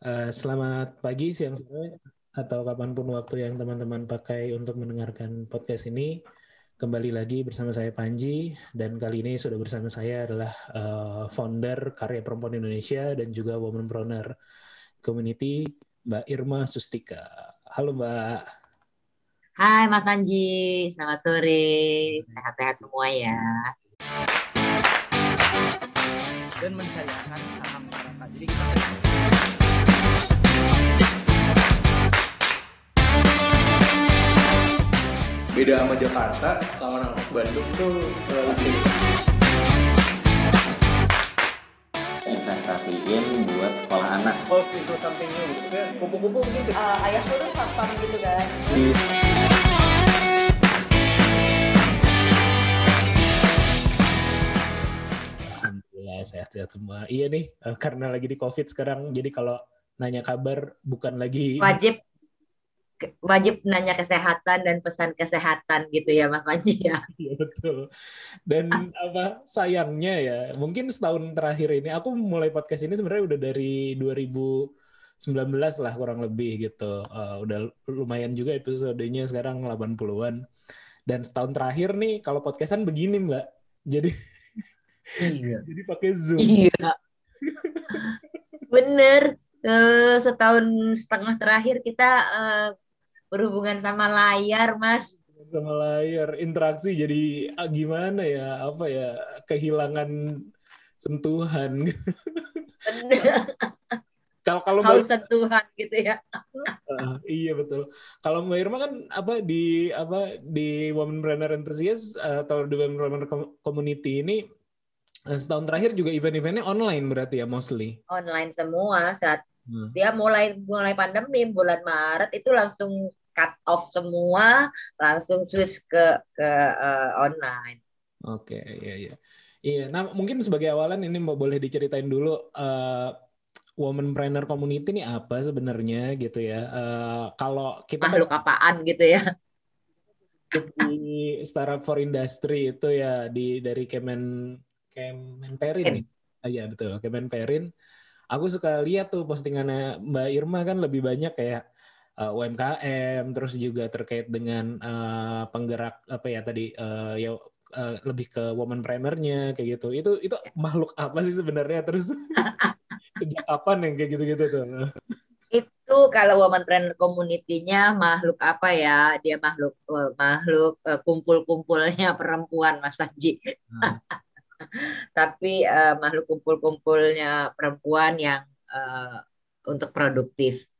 Selamat pagi, siang, sore, atau kapanpun waktu yang teman-teman pakai untuk mendengarkan podcast ini. Kembali lagi bersama saya Panji, dan kali ini sudah bersama saya adalah founder Karya Perempuan Indonesia dan juga Womanpreneur Community, Mbak Irma Sustika. Halo Mbak. Hai Mas Panji, selamat sore. Sehat-sehat semua ya. Dan mensayangkan saham masyarakat. Jadi kita beda sama Jakarta, kalau orang Bandung tuh pasti investasiin buat sekolah anak. golf itu something new gitu. Saya kupu-kupu mungkin Ayahku tuh satpam gitu kan. Alhamdulillah sehat-sehat semua. Iya nih, karena lagi di COVID sekarang, jadi kalau nanya kabar bukan lagi Wajib wajib nanya kesehatan dan pesan kesehatan gitu ya Mas Panji ya. Iya betul. Dan apa sayangnya ya, mungkin setahun terakhir ini aku mulai podcast ini sebenarnya udah dari 2019 lah kurang lebih gitu. Udah lumayan juga episodenya sekarang 80-an. Dan setahun terakhir nih kalau podcastan begini, Mbak. Jadi Iya. jadi pakai Zoom. Iya, bener. Setahun setengah terakhir kita berhubungan sama layar, Mas. Sama layar, interaksi jadi gimana ya, apa ya, kehilangan sentuhan. Bener. Kalau Haus sentuhan gitu ya. iya betul. Kalau Mbak Irma kan di Womanpreneur Enthusiast atau di Womanpreneur Community ini setahun terakhir juga event-eventnya online berarti ya mostly. Online semua saat dia mulai pandemi bulan Maret itu langsung cut off semua, langsung switch ke online. Oke, iya. Iya, nah mungkin sebagai awalan ini boleh diceritain dulu Womanpreneur Community ini apa sebenarnya gitu ya. Kalau kita Makhluk apaan gitu ya. di Startup for Industry itu ya dari Kemenperin nih. Iya betul, Kemenperin. Aku suka lihat tuh postingannya Mbak Irma kan lebih banyak kayak UMKM, terus juga terkait dengan penggerak apa ya tadi lebih ke womanpreneur-nya kayak gitu. Itu makhluk apa sih sebenarnya? Terus sejak kapan yang kayak gitu-gitu tuh? Itu kalau Womanpreneur Community-nya makhluk apa ya? Dia makhluk kumpul-kumpulnya perempuan, Mas Panji. Tapi makhluk kumpul-kumpulnya perempuan yang untuk produktif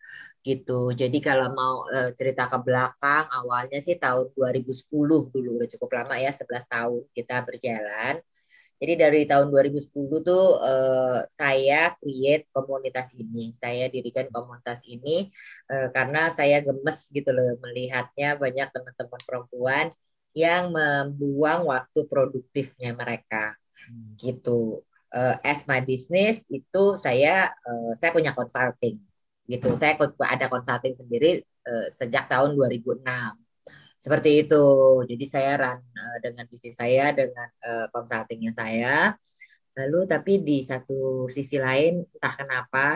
gitu. Jadi kalau mau cerita ke belakang, awalnya sih tahun 2010 dulu, udah cukup lama ya, 11 tahun kita berjalan. Jadi dari tahun 2010 tuh saya create komunitas ini. Saya dirikan komunitas ini karena saya gemes gitu loh melihatnya banyak teman-teman perempuan yang membuang waktu produktifnya mereka gitu. As my business itu saya punya consulting gitu. Saya ada consulting sendiri sejak tahun 2006. Seperti itu. Jadi saya run dengan bisnis saya, dengan consultingnya saya. Lalu tapi di satu sisi lain entah kenapa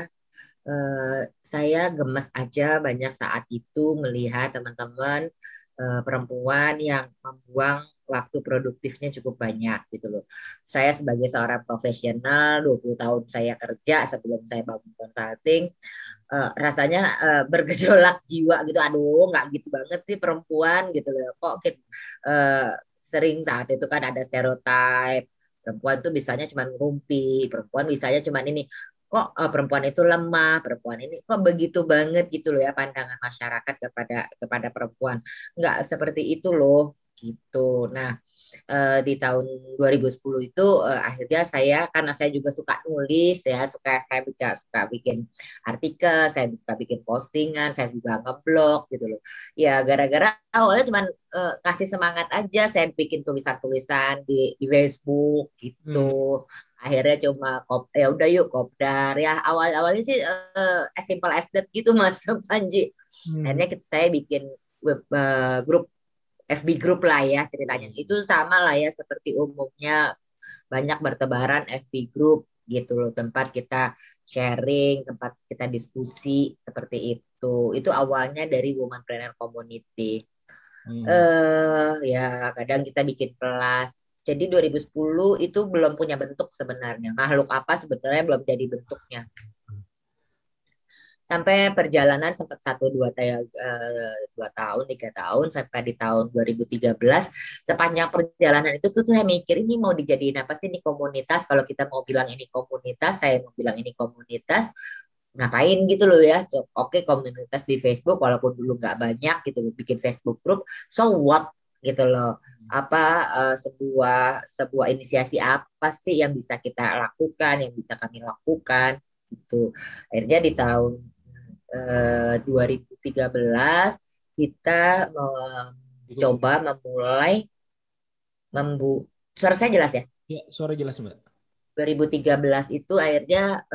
saya gemes aja banyak saat itu melihat teman-teman perempuan yang membuang waktu produktifnya cukup banyak gitu loh. Saya sebagai seorang profesional 20 tahun saya kerja sebelum saya bangun consulting, rasanya bergejolak jiwa gitu. Aduh, nggak gitu banget sih perempuan gitu loh. Kok sering saat itu kan ada stereotip perempuan tuh bisanya cuma ngumpi, perempuan bisanya cuma ini. Kok perempuan itu lemah, perempuan ini kok begitu banget gitu loh ya pandangan masyarakat kepada perempuan. Nggak seperti itu loh gitu. Nah, di tahun 2010 itu akhirnya saya karena saya juga suka nulis ya suka bikin artikel, saya suka bikin postingan, saya juga ngeblog gitu loh ya gara-gara awalnya cuma kasih semangat aja saya bikin tulisan-tulisan di Facebook gitu. Akhirnya cuma ya udah yuk kopdar ya awalnya sih as simple as that gitu Mas Panji. Akhirnya saya bikin grup FB group lah ya ceritanya. Itu sama lah ya seperti umumnya banyak bertebaran FB group gitu loh, tempat kita sharing, tempat kita diskusi seperti itu. Itu awalnya dari Womanpreneur Community. Ya kadang kita bikin kelas. Jadi 2010 itu belum punya bentuk sebenarnya. Makhluk apa sebetulnya belum jadi bentuknya. Sampai perjalanan sempat 2 tahun, 3 tahun, sampai di tahun 2013. Sepanjang perjalanan itu tuh saya mikir ini mau dijadiin apa sih ini komunitas. Kalau kita mau bilang ini komunitas, saya mau bilang ini komunitas, ngapain gitu loh ya. Oke, komunitas di Facebook walaupun dulu nggak banyak gitu loh, bikin Facebook group, so what gitu loh. Apa sebuah inisiasi apa sih yang bisa kita lakukan, yang bisa kami lakukan gitu. Akhirnya di tahun 2013 kita coba memulai suara saya jelas ya? Ya, suara jelas Mbak. 2013 itu akhirnya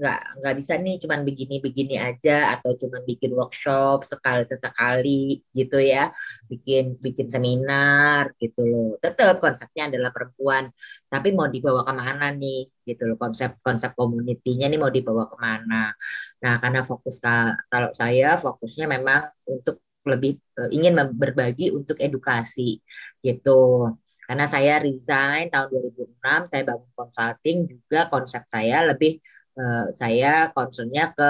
nggak bisa nih cuman begini-begini aja atau cuman bikin workshop sesekali gitu ya, bikin seminar gitu loh. Tetap konsepnya adalah perempuan, tapi mau dibawa kemana nih gitu loh, konsep community-nya nih mau dibawa kemana. Nah karena kalau saya fokusnya memang untuk lebih ingin berbagi untuk edukasi gitu. Karena saya resign tahun 2006, saya bangun consulting juga, konsep saya lebih saya concernnya ke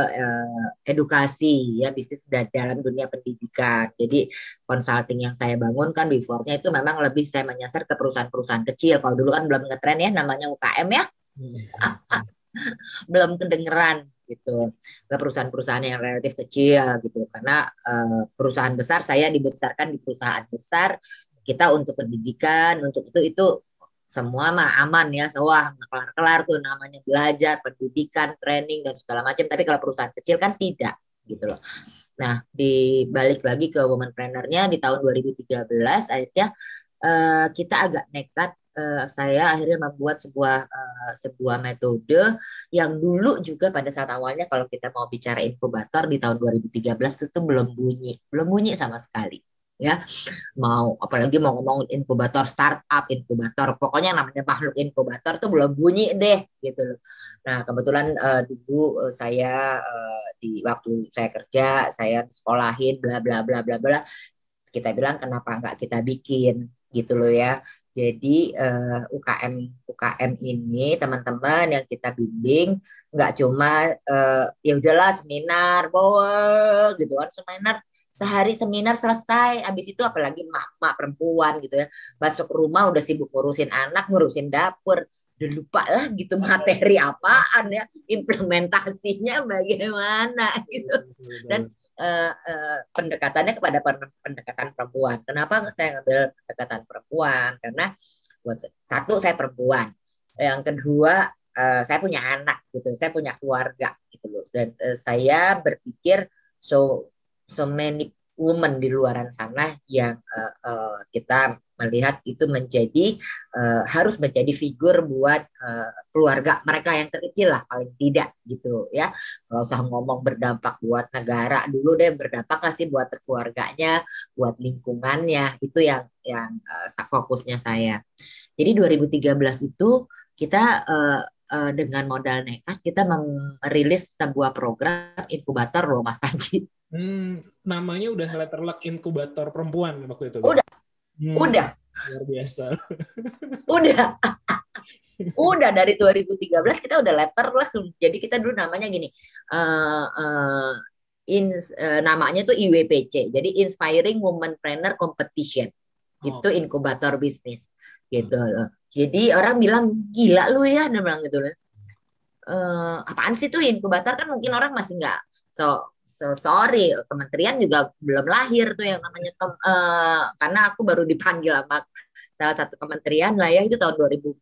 edukasi ya, bisnis dalam dunia pendidikan. Jadi consulting yang saya bangun kan before-nya itu memang lebih saya menyasar ke perusahaan-perusahaan kecil. Kalau dulu kan belum ngetren ya namanya UKM ya. Belum kedengeran gitu, ke perusahaan-perusahaan yang relatif kecil gitu. Karena perusahaan besar, saya dibesarkan di perusahaan besar, kita untuk pendidikan, untuk itu semua mah aman ya, semua kelar-kelar tuh namanya belajar, pendidikan, training dan segala macam. Tapi kalau perusahaan kecil kan tidak gitu loh. Nah, dibalik lagi ke Womanpreneur-nya di tahun 2013 akhirnya kita agak nekat. Saya akhirnya membuat sebuah metode yang dulu juga pada saat awalnya kalau kita mau bicara inkubator di tahun 2013 itu belum bunyi sama sekali. Ya, apalagi mau ngomong inkubator startup, inkubator, pokoknya namanya makhluk inkubator tuh belum bunyi deh gitu loh. Nah kebetulan dulu saya di waktu saya kerja, saya sekolahin bla bla bla bla bla, kita bilang kenapa nggak kita bikin gitu loh ya. Jadi UKM ini teman-teman yang kita bimbing nggak cuma ya udahlah seminar bawa gitu kan, seminar sehari seminar selesai, habis itu apalagi mak perempuan gitu ya, masuk rumah udah sibuk ngurusin anak, ngurusin dapur, udah lupa lah gitu materi apaan ya, implementasinya bagaimana gitu. Dan pendekatannya kepada pendekatan perempuan. Kenapa saya ngambil pendekatan perempuan? Karena satu, saya perempuan, yang kedua saya punya anak gitu, saya punya keluarga gitu loh, dan saya berpikir so many women di luaran sana yang kita melihat itu harus menjadi figur buat keluarga mereka yang terkecil lah paling tidak gitu ya. Kalau usah ngomong berdampak buat negara dulu deh, berdampak nggak sih buat keluarganya, buat lingkungannya, itu yang fokusnya saya. Jadi 2013 itu kita dengan modal nekat kita merilis sebuah program inkubator loh Mas Panji. Namanya udah letterluck inkubator perempuan waktu itu. Udah. Luar biasa. Udah dari 2013 kita udah letterluck. Jadi kita dulu namanya gini. Namanya tuh IWPC. Jadi Inspiring Womanpreneur Competition. Itu inkubator bisnis gitu loh. Jadi orang bilang gila lu ya, dia bilang gitu loh. Apaan sih tuh inkubator, kan mungkin orang masih nggak sorry, kementerian juga belum lahir tuh yang namanya karena aku baru dipanggil sama salah satu kementerian lah ya, itu tahun 2014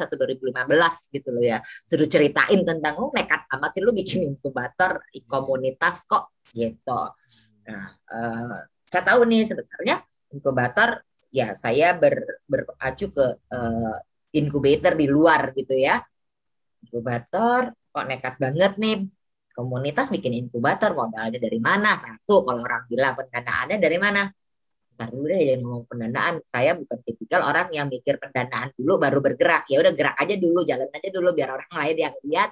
atau 2015 gitu loh ya, suruh ceritain tentang nekat amat sih lu bikin inkubator komunitas kok gitu. Nah saya tahu nih sebenarnya inkubator ya, saya beracu ke inkubator di luar gitu ya. Inkubator kok nekat banget nih, komunitas bikin inkubator, modalnya dari mana? Satu, kalau orang bilang pendanaannya dari mana? ntar dulu deh yang ngomong pendanaan. Saya bukan tipikal orang yang mikir pendanaan dulu baru bergerak. Ya udah gerak aja dulu, jalan aja dulu biar orang lain yang lihat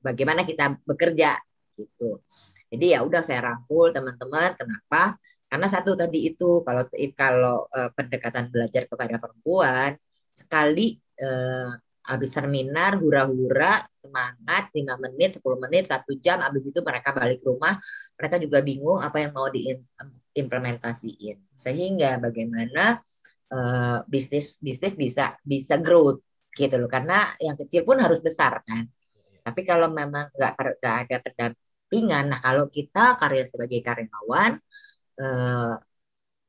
bagaimana kita bekerja gitu. Jadi ya udah saya rangkul teman-teman. Kenapa? Karena satu tadi itu kalau pendekatan belajar kepada perempuan sekali habis seminar hura-hura semangat 5 menit 10 menit 1 jam habis itu mereka balik rumah mereka juga bingung apa yang mau diimplementasiin sehingga bagaimana bisnis bisa growth gitu loh karena yang kecil pun harus besar kan tapi kalau memang nggak ada pendampingan nah kalau kita sebagai karyawan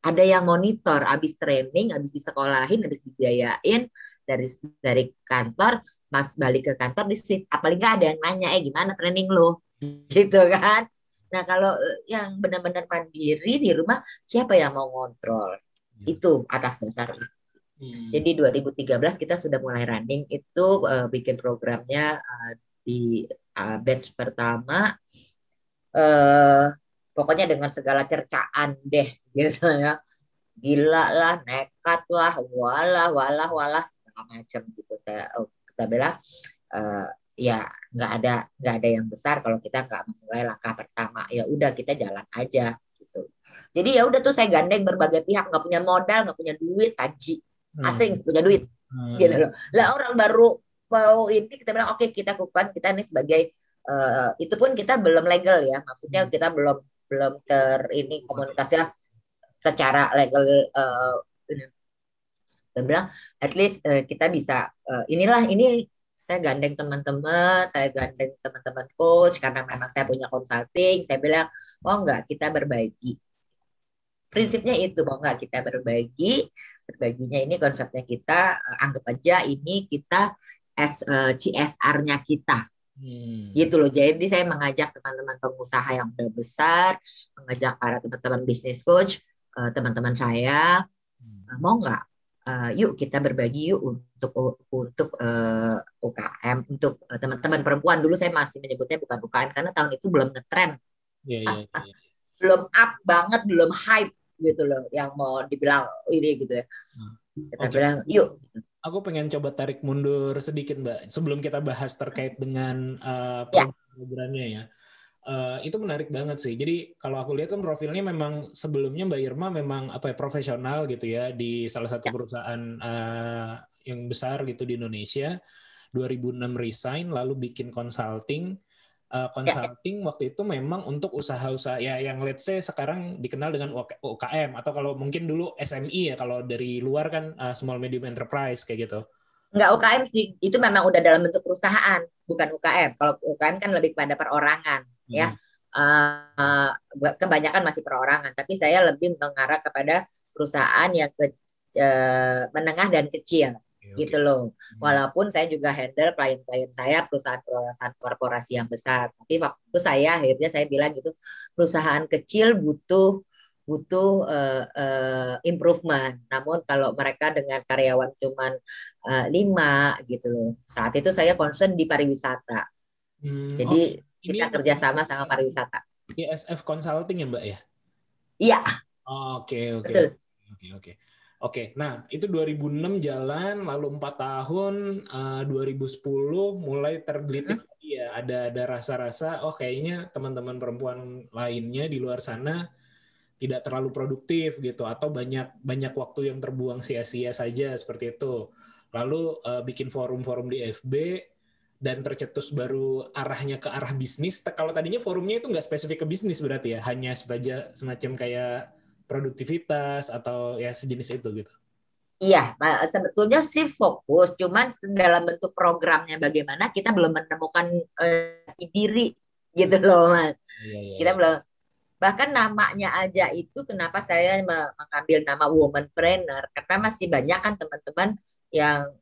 ada yang monitor, habis training, habis disekolahin, habis dibiayain dari kantor, mas balik ke kantor di shift. Apalagi nggak ada yang nanya, gimana training lo, gitu kan? Nah kalau yang benar-benar mandiri di rumah, siapa yang mau ngontrol? Itu atas dasar itu. Jadi 2013 kita sudah mulai running itu bikin programnya di batch pertama. Pokoknya dengan segala cercaan deh gitu ya gila lah nekat lah walah segala macam gitu kita bilang ya nggak ada yang besar kalau kita nggak memulai langkah pertama ya udah kita jalan aja gitu jadi ya udah tuh saya gandeng berbagai pihak nggak punya modal nggak punya duit haji asing punya duit gitu loh lah orang baru mau ini kita bilang oke, kita kukuhan kita ini sebagai itu pun kita belum legal ya maksudnya kita belum ini komunitasnya secara legal saya bilang at least kita bisa ini saya gandeng teman-teman coach karena memang saya punya consulting saya bilang mau nggak kita berbagi prinsipnya itu mau nggak kita berbaginya ini konsepnya kita anggap aja ini kita CSR-nya kita gitu loh. Jadi saya mengajak teman-teman pengusaha yang udah besar, mengajak para teman-teman bisnis coach, teman-teman saya, mau nggak? Yuk kita berbagi yuk untuk UKM, untuk teman-teman perempuan. Dulu saya masih menyebutnya bukan UKM karena tahun itu belum ngetren, belum up banget, belum hype gitu loh, yang mau dibilang ini gitu ya. Kita bilang yuk. Aku pengen coba tarik mundur sedikit Mbak sebelum kita bahas terkait dengan programnya ya. Itu menarik banget sih. Jadi kalau aku lihat kan profilnya memang sebelumnya Mbak Irma memang profesional gitu ya di salah satu perusahaan yang besar gitu di Indonesia. 2006 resign lalu bikin consulting. Waktu itu memang untuk usaha-usaha ya yang let's say sekarang dikenal dengan UKM atau kalau mungkin dulu SMI ya kalau dari luar kan small medium enterprise kayak gitu. Enggak UKM sih, itu memang udah dalam bentuk perusahaan, bukan UKM. Kalau UKM kan lebih pada perorangan ya. Kebanyakan masih perorangan, tapi saya lebih mengarah kepada perusahaan yang menengah dan kecil. Gitu loh. Walaupun saya juga handle klien-klien saya perusahaan korporasi yang besar. Tapi waktu akhirnya saya bilang gitu, perusahaan kecil butuh improvement. Namun kalau mereka dengan karyawan cuman 5 gitu loh. Saat itu saya concern di pariwisata. Jadi kita kerjasama sama pariwisata. ISF Consulting ya Mbak ya? Iya. Oke. Betul. Oke, nah itu 2006 jalan, lalu 4 tahun, 2010 mulai tergelitik ya ada rasa-rasa, kayaknya teman-teman perempuan lainnya di luar sana tidak terlalu produktif gitu, atau banyak waktu yang terbuang sia-sia saja seperti itu. Lalu bikin forum-forum di FB dan tercetus baru arahnya ke arah bisnis. Kalau tadinya forumnya itu nggak spesifik ke bisnis berarti ya, hanya semacam kayak produktivitas atau ya sejenis itu gitu. Iya, sebetulnya sih fokus, cuman dalam bentuk programnya bagaimana kita belum menemukan diri gitu loh Mas. Kita belum, bahkan namanya aja itu kenapa saya mengambil nama womanpreneur karena masih banyak kan teman-teman yang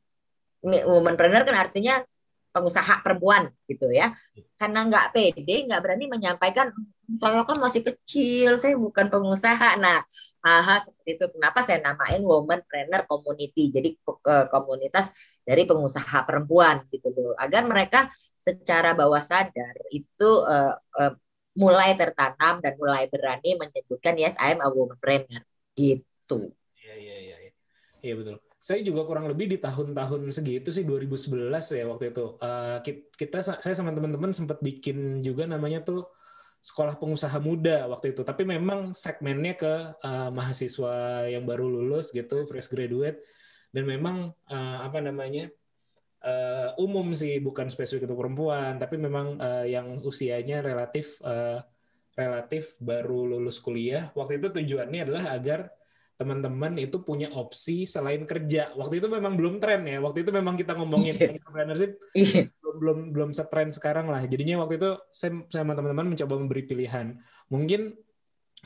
womanpreneur kan artinya pengusaha perempuan gitu ya, karena nggak pede, nggak berani menyampaikan saya kan masih kecil, saya bukan pengusaha. Nah, seperti itu. Kenapa saya namain Womanpreneur Community? Jadi komunitas dari pengusaha perempuan gitu loh, agar mereka secara bawah sadar itu mulai tertanam dan mulai berani menyebutkan yes I am a womanpreneur gitu. Iya. Iya betul. Saya juga kurang lebih di tahun-tahun segitu sih 2011 ya waktu itu. Saya sama teman-teman sempat bikin juga namanya tuh sekolah pengusaha muda waktu itu. Tapi memang segmennya ke mahasiswa yang baru lulus gitu, fresh graduate. Dan memang umum sih, bukan spesifik untuk perempuan, tapi memang yang usianya relatif baru lulus kuliah. Waktu itu tujuannya adalah agar teman-teman itu punya opsi selain kerja. Waktu itu memang belum tren ya. Waktu itu memang kita ngomongin entrepreneurship belum setren sekarang lah. Jadinya waktu itu saya sama teman-teman mencoba memberi pilihan. Mungkin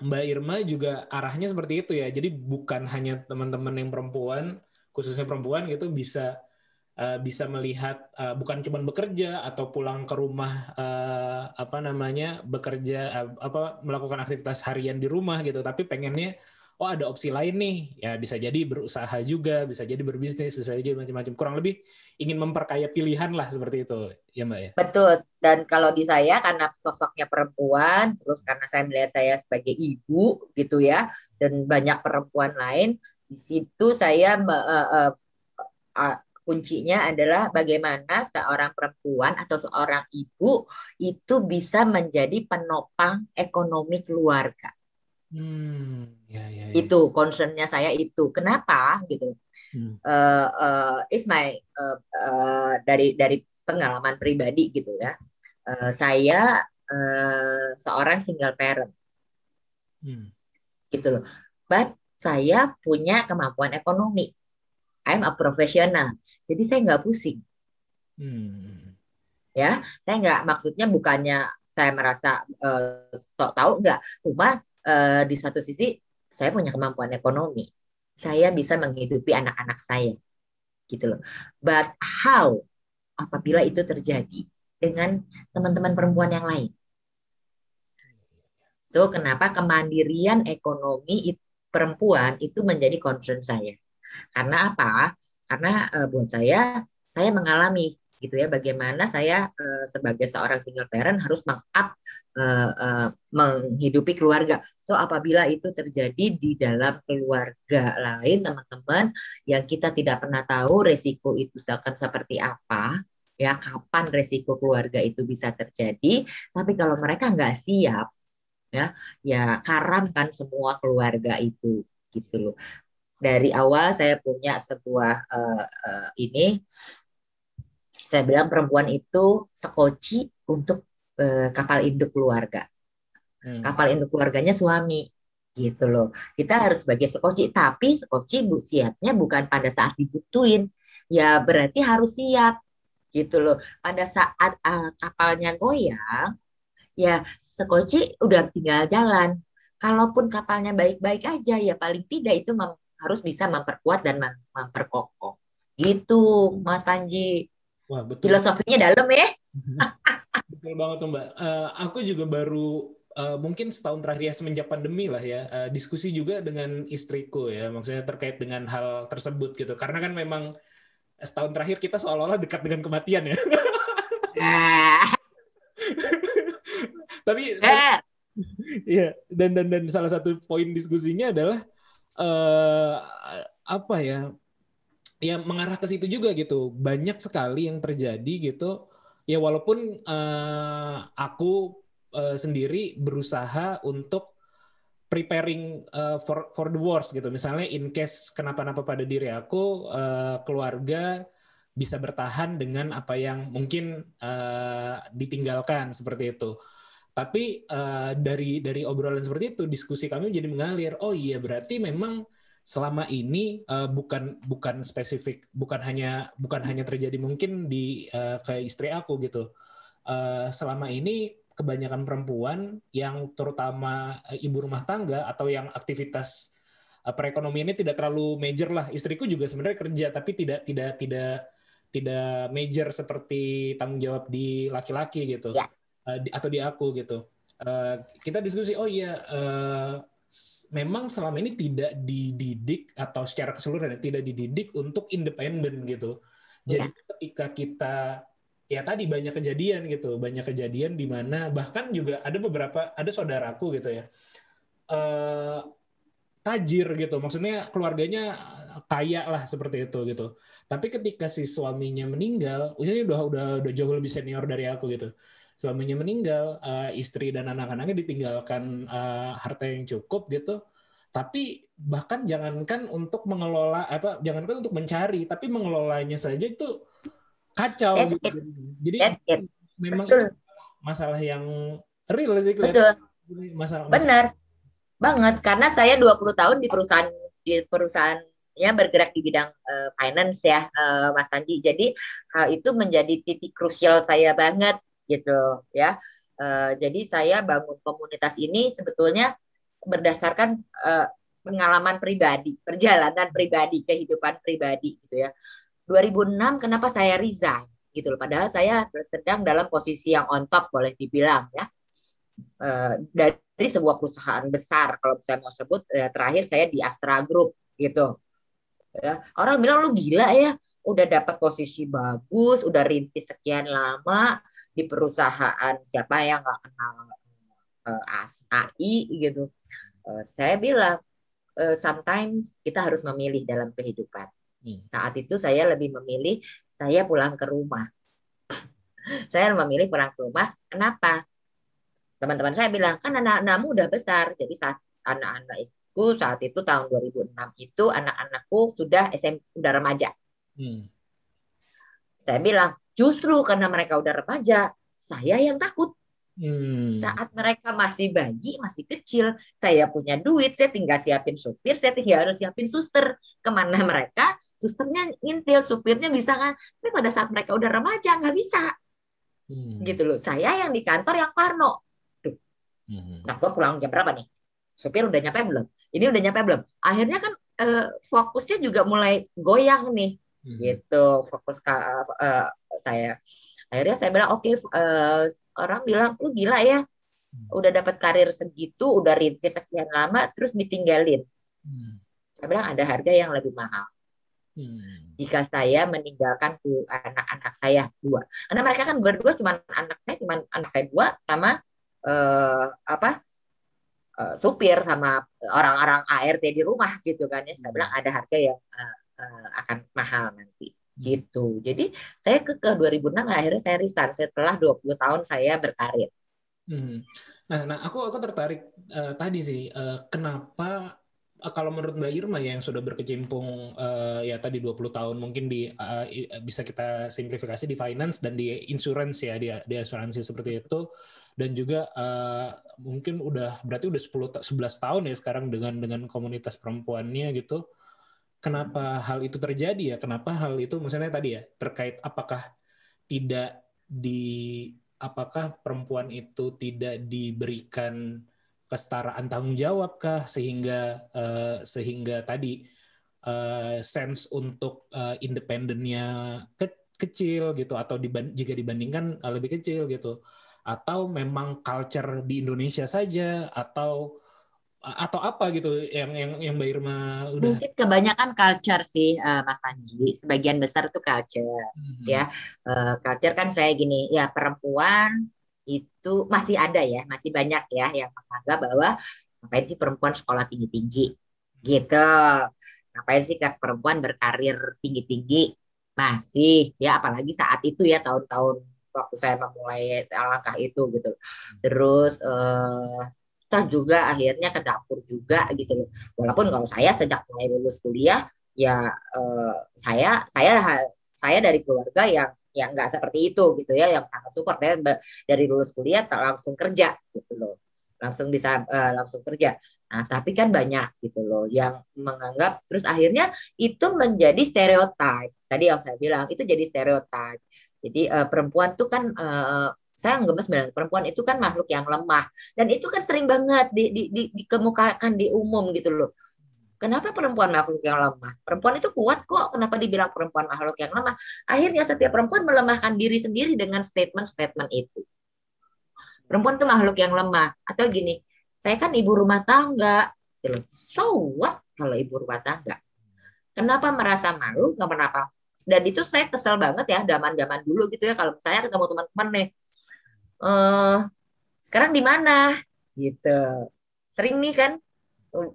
Mbak Irma juga arahnya seperti itu ya. Jadi bukan hanya teman-teman yang perempuan, khususnya perempuan gitu bisa melihat bukan cuma bekerja atau pulang ke rumah bekerja melakukan aktivitas harian di rumah gitu, tapi pengennya ada opsi lain nih, ya bisa jadi berusaha juga, bisa jadi berbisnis, bisa jadi macam-macam, kurang lebih ingin memperkaya pilihan lah seperti itu ya Mbak ya. Betul. Dan kalau di saya karena sosoknya perempuan, terus karena saya melihat saya sebagai ibu gitu ya, dan banyak perempuan lain, di situ saya kuncinya adalah bagaimana seorang perempuan atau seorang ibu itu bisa menjadi penopang ekonomi keluarga. Ya. Itu concernnya saya itu. Kenapa gitu? Is my dari pengalaman pribadi gitu ya. Saya seorang single parent, gitu loh. But saya punya kemampuan ekonomi. I'm a professional. Jadi saya nggak pusing. Ya, saya nggak, maksudnya bukannya saya merasa sok tahu, nggak. Cuma di satu sisi saya punya kemampuan ekonomi, saya bisa menghidupi anak-anak saya, gitu loh. But how apabila itu terjadi dengan teman-teman perempuan yang lain? So kenapa kemandirian ekonomi perempuan itu menjadi concern saya? Karena apa? Karena buat saya mengalami gitu ya, bagaimana saya sebagai seorang single parent harus menghidupi keluarga. So apabila itu terjadi di dalam keluarga lain, teman-teman, yang kita tidak pernah tahu resiko itu akan seperti apa, ya, kapan resiko keluarga itu bisa terjadi. Tapi kalau mereka nggak siap, ya karamkan semua keluarga itu, gitu loh. Dari awal saya punya sebuah saya bilang perempuan itu sekoci untuk kapal induk keluarga. Kapal induk keluarganya suami, gitu loh. Kita harus sebagai sekoci, tapi sekoci siapnya bukan pada saat dibutuhin, ya berarti harus siap, gitu loh. Pada saat kapalnya goyang, ya sekoci udah tinggal jalan. Kalaupun kapalnya baik-baik aja, ya paling tidak itu harus bisa memperkuat dan memperkokoh, gitu Mas Panji. Wah, betul. Filosofinya dalam ya. Betul banget tuh Mbak. Aku juga baru mungkin setahun terakhir ya, semenjak pandemi lah ya, diskusi juga dengan istriku ya, maksudnya terkait dengan hal tersebut gitu. Karena kan memang setahun terakhir kita seolah-olah dekat dengan kematian ya. Tapi ya, dan salah satu poin diskusinya adalah ya mengarah ke situ juga gitu. Banyak sekali yang terjadi gitu. Ya walaupun aku sendiri berusaha untuk preparing for the worst gitu. Misalnya in case kenapa-napa pada diri aku, keluarga bisa bertahan dengan apa yang mungkin ditinggalkan seperti itu. Tapi dari obrolan seperti itu, diskusi kami jadi mengalir. Oh iya, berarti memang selama ini bukan spesifik, bukan hanya terjadi mungkin di ke istri aku gitu. Selama ini kebanyakan perempuan yang terutama ibu rumah tangga atau yang aktivitas perekonomiannya tidak terlalu major lah. Istriku juga sebenarnya kerja, tapi tidak major seperti tanggung jawab di laki-laki gitu, atau di aku gitu. Kita diskusi, oh iya. Memang selama ini tidak dididik atau secara keseluruhan tidak dididik untuk independen gitu. Jadi ketika kita ya tadi banyak kejadian gitu, banyak kejadian di mana bahkan juga ada saudaraku gitu ya, tajir gitu, maksudnya keluarganya kaya lah seperti itu gitu. Tapi ketika si suaminya meninggal, usianya udah jauh lebih senior dari aku gitu. Suaminya meninggal, istri dan anak-anaknya ditinggalkan harta yang cukup gitu. Tapi bahkan jangankan untuk mengelola jangankan untuk mencari, tapi mengelolanya saja itu kacau gitu. Jadi memang ini masalah yang real sih kelihatan. Masalah. Benar banget, karena saya 20 tahun di perusahaan ya bergerak di bidang finance ya, Mas Panji. Jadi hal itu menjadi titik krusial saya banget gitu ya. Jadi saya bangun komunitas ini sebetulnya berdasarkan pengalaman pribadi, perjalanan pribadi, kehidupan pribadi gitu ya. 2006 kenapa saya resign gitu loh, padahal saya sedang dalam posisi yang on top boleh dibilang ya, dari sebuah perusahaan besar. Kalau saya mau sebut, terakhir saya di Astra Group gitu ya. Orang bilang lu gila ya, udah dapat posisi bagus, udah rintis sekian lama di perusahaan, siapa yang nggak kenal AI gitu. Saya bilang sometimes kita harus memilih dalam kehidupan. Saat itu saya lebih memilih saya pulang ke rumah. Saya memilih pulang ke rumah. Kenapa? Teman-teman saya bilang, kan anak-anakmu udah besar. Jadi anak-anakku saat itu tahun 2006 itu anak-anakku sudah udah remaja. Saya bilang, justru karena mereka udah remaja, saya yang takut. Saat mereka masih bayi, masih kecil, saya punya duit, saya tinggal siapin supir, saya tinggal harus siapin suster. Kemana mereka, susternya ngintil, supirnya bisa kan. Tapi pada saat mereka udah remaja, nggak bisa. Gitu loh. Saya yang di kantor yang parno. Tuh. Nah, gue pulang jam berapa nih? Supir udah nyampe belum? Ini udah nyampe belum? Akhirnya kan fokusnya juga mulai goyang nih. Gitu, fokus saya. Akhirnya saya bilang, oke, orang bilang, lu gila ya, udah dapat karir segitu, udah rintis sekian lama, terus ditinggalin. Saya bilang ada harga yang lebih mahal. Jika saya meninggalkan anak-anak saya 2. Karena mereka kan berdua cuma anak saya 2 sama supir sama orang-orang ART di rumah gitu kan ya. Saya bilang ada harga yang akan mahal nanti. Gitu. Jadi saya ke 2006 akhirnya saya resign setelah 20 tahun saya berkarir. Nah, aku tertarik tadi sih, kenapa kalau menurut Mbak Irma ya, yang sudah berkecimpung ya tadi 20 tahun mungkin bisa kita simplifikasi di finance dan di insurance ya, di asuransi seperti itu, dan juga mungkin berarti udah 11 tahun ya sekarang dengan komunitas perempuannya gitu. Kenapa hal itu terjadi ya? Kenapa hal itu maksudnya tadi ya terkait apakah perempuan itu tidak diberikan kesetaraan tanggung jawab kah sehingga tadi sense untuk independennya kecil gitu, atau jika dibandingkan lebih kecil gitu, atau memang culture di Indonesia saja atau apa gitu yang Mbak Irma udah. Mungkin kebanyakan culture sih, Mas Panji. Sebagian besar itu culture. Ya, culture kan saya gini, ya perempuan itu masih ada ya, masih banyak ya yang menganggap bahwa ngapain sih perempuan sekolah tinggi-tinggi gitu. Ngapain sih perempuan berkarir tinggi-tinggi, masih ya, apalagi saat itu ya, tahun-tahun waktu saya memulai langkah itu gitu. Terus juga akhirnya ke dapur juga gitu loh. Walaupun kalau saya sejak mulai lulus kuliah ya saya dari keluarga yang nggak seperti itu gitu ya, yang sangat support ya, dari lulus kuliah langsung kerja gitu loh, langsung bisa langsung kerja. Nah tapi kan banyak gitu loh yang menganggap, terus akhirnya itu menjadi stereotip. Tadi yang saya bilang itu jadi stereotip. Jadi perempuan tuh kan saya ngemes bilang perempuan itu kan makhluk yang lemah, dan itu kan sering banget dikemukakan di umum gitu loh. Kenapa perempuan makhluk yang lemah? Perempuan itu kuat kok. Kenapa dibilang perempuan makhluk yang lemah? Akhirnya setiap perempuan melemahkan diri sendiri dengan statement-statement itu. Perempuan itu makhluk yang lemah. Atau gini, saya kan ibu rumah tangga. So what kalau ibu rumah tangga? Kenapa merasa malu? Kenapa Dan itu saya kesel banget ya, zaman-zaman dulu gitu ya, kalau saya ketemu teman-teman nih, eh sekarang di mana? Gitu. Sering nih kan,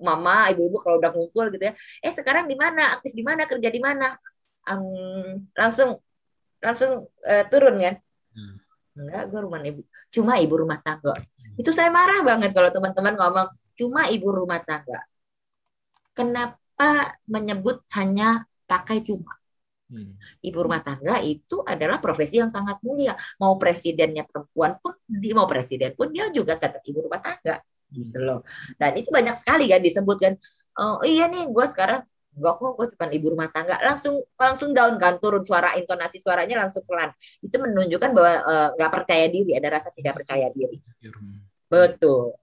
mama, ibu-ibu kalau udah ngumpul gitu ya, sekarang di mana? Aktif di mana? Kerja di mana? Langsung langsung turun kan? Enggak, gue rumah ibu. Cuma ibu rumah tangga. Itu saya marah banget kalau teman-teman ngomong cuma ibu rumah tangga. Kenapa menyebut hanya pakai cuma? Ibu rumah tangga itu adalah profesi yang sangat mulia. Mau presidennya perempuan pun, mau presiden pun dia juga tetap ibu rumah tangga. Gitu loh. Dan itu banyak sekali kan disebutkan. Oh iya nih, gue sekarang enggak kok, gue cuma ibu rumah tangga. Langsung down kan, turun suara, intonasi suaranya langsung pelan. Itu menunjukkan bahwa nggak percaya diri, ada rasa tidak percaya diri. Betul.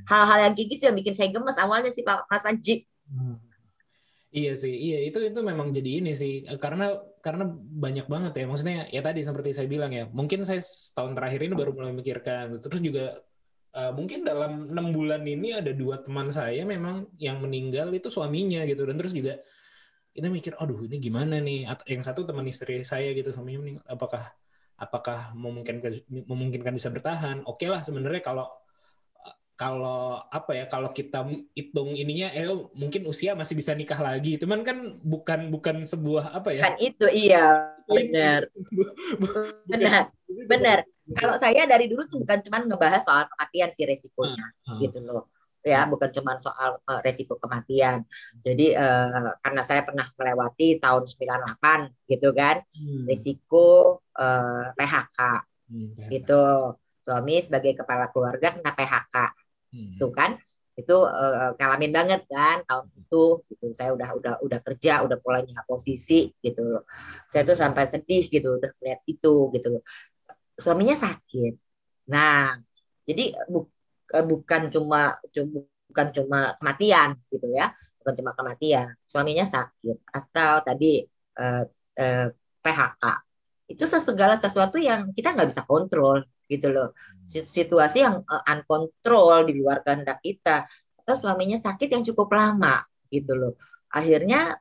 Hal-hal yang kayak gitu yang bikin saya gemes awalnya sih Pak Mas Panji. Iya sih, itu memang jadi ini sih, karena banyak banget ya, maksudnya ya tadi seperti saya bilang ya, mungkin saya setahun terakhir ini baru mulai memikirkan, terus juga mungkin dalam 6 bulan ini ada 2 teman saya memang yang meninggal itu suaminya gitu, dan terus juga kita mikir, aduh ini gimana nih, yang satu teman istri saya gitu, suaminya meninggal, apakah memungkinkan bisa bertahan? Oke lah sebenarnya kalau kita hitung ininya, mungkin usia masih bisa nikah lagi, cuman kan bukan sebuah kan itu iya benar. Benar. Kalau saya dari dulu tuh bukan cuma ngebahas soal kematian sih resikonya gitu loh ya, bukan cuma soal resiko kematian. Jadi karena saya pernah melewati tahun 98 gitu kan, resiko PHK gitu, suami sebagai kepala keluarga kena PHK. Itu kan itu ngalamin banget kan tahun itu gitu. Saya udah kerja, udah mulai posisi gitu. Saya tuh sampai sedih gitu udah melihat itu gitu. Suaminya sakit. Nah, jadi bukan cuma kematian gitu ya. Bukan cuma kematian, suaminya sakit atau tadi PHK. Itu segala sesuatu yang kita nggak bisa kontrol gitu loh, situasi yang uncontrol di luar kehendak kita, atau suaminya sakit yang cukup lama gitu loh, akhirnya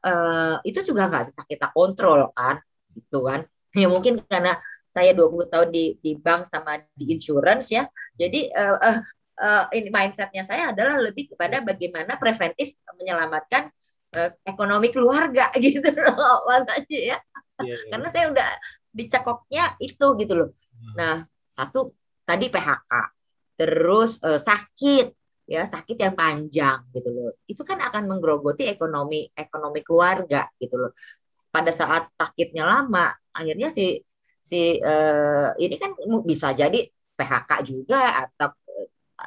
itu juga nggak bisa kita kontrol kan gitu kan ya. Mungkin karena saya 20 tahun di bank sama di insurance ya, jadi ini mindsetnya saya adalah lebih kepada bagaimana preventif menyelamatkan ekonomi keluarga gitu loh makanya ya. Karena saya udah dicekoknya itu gitu loh. Nah, satu tadi PHK, terus sakit ya, sakit yang panjang gitu loh. Itu kan akan menggerogoti ekonomi keluarga gitu loh. Pada saat sakitnya lama, akhirnya si ini kan bisa jadi PHK juga atau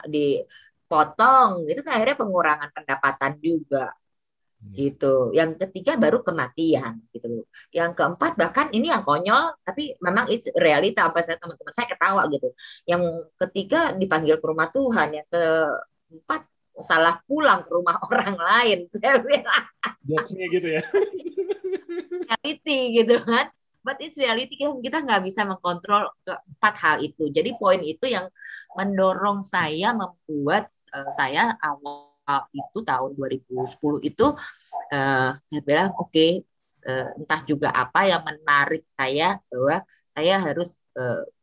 dipotong, itu kan akhirnya pengurangan pendapatan juga. Gitu. Yang ketiga baru kematian gitu. Yang keempat bahkan ini yang konyol tapi memang itu realita, sampai saya teman-teman saya ketawa gitu. Yang ketiga dipanggil ke rumah Tuhan, yang keempat salah pulang ke rumah orang lain. Saya bilang jokesnya gitu ya. Reality gitu kan. But it's reality, kita nggak bisa mengkontrol keempat hal itu. Jadi poin itu yang mendorong saya, membuat saya awal itu tahun 2010 itu saya bilang oke, entah juga apa yang menarik saya bahwa saya harus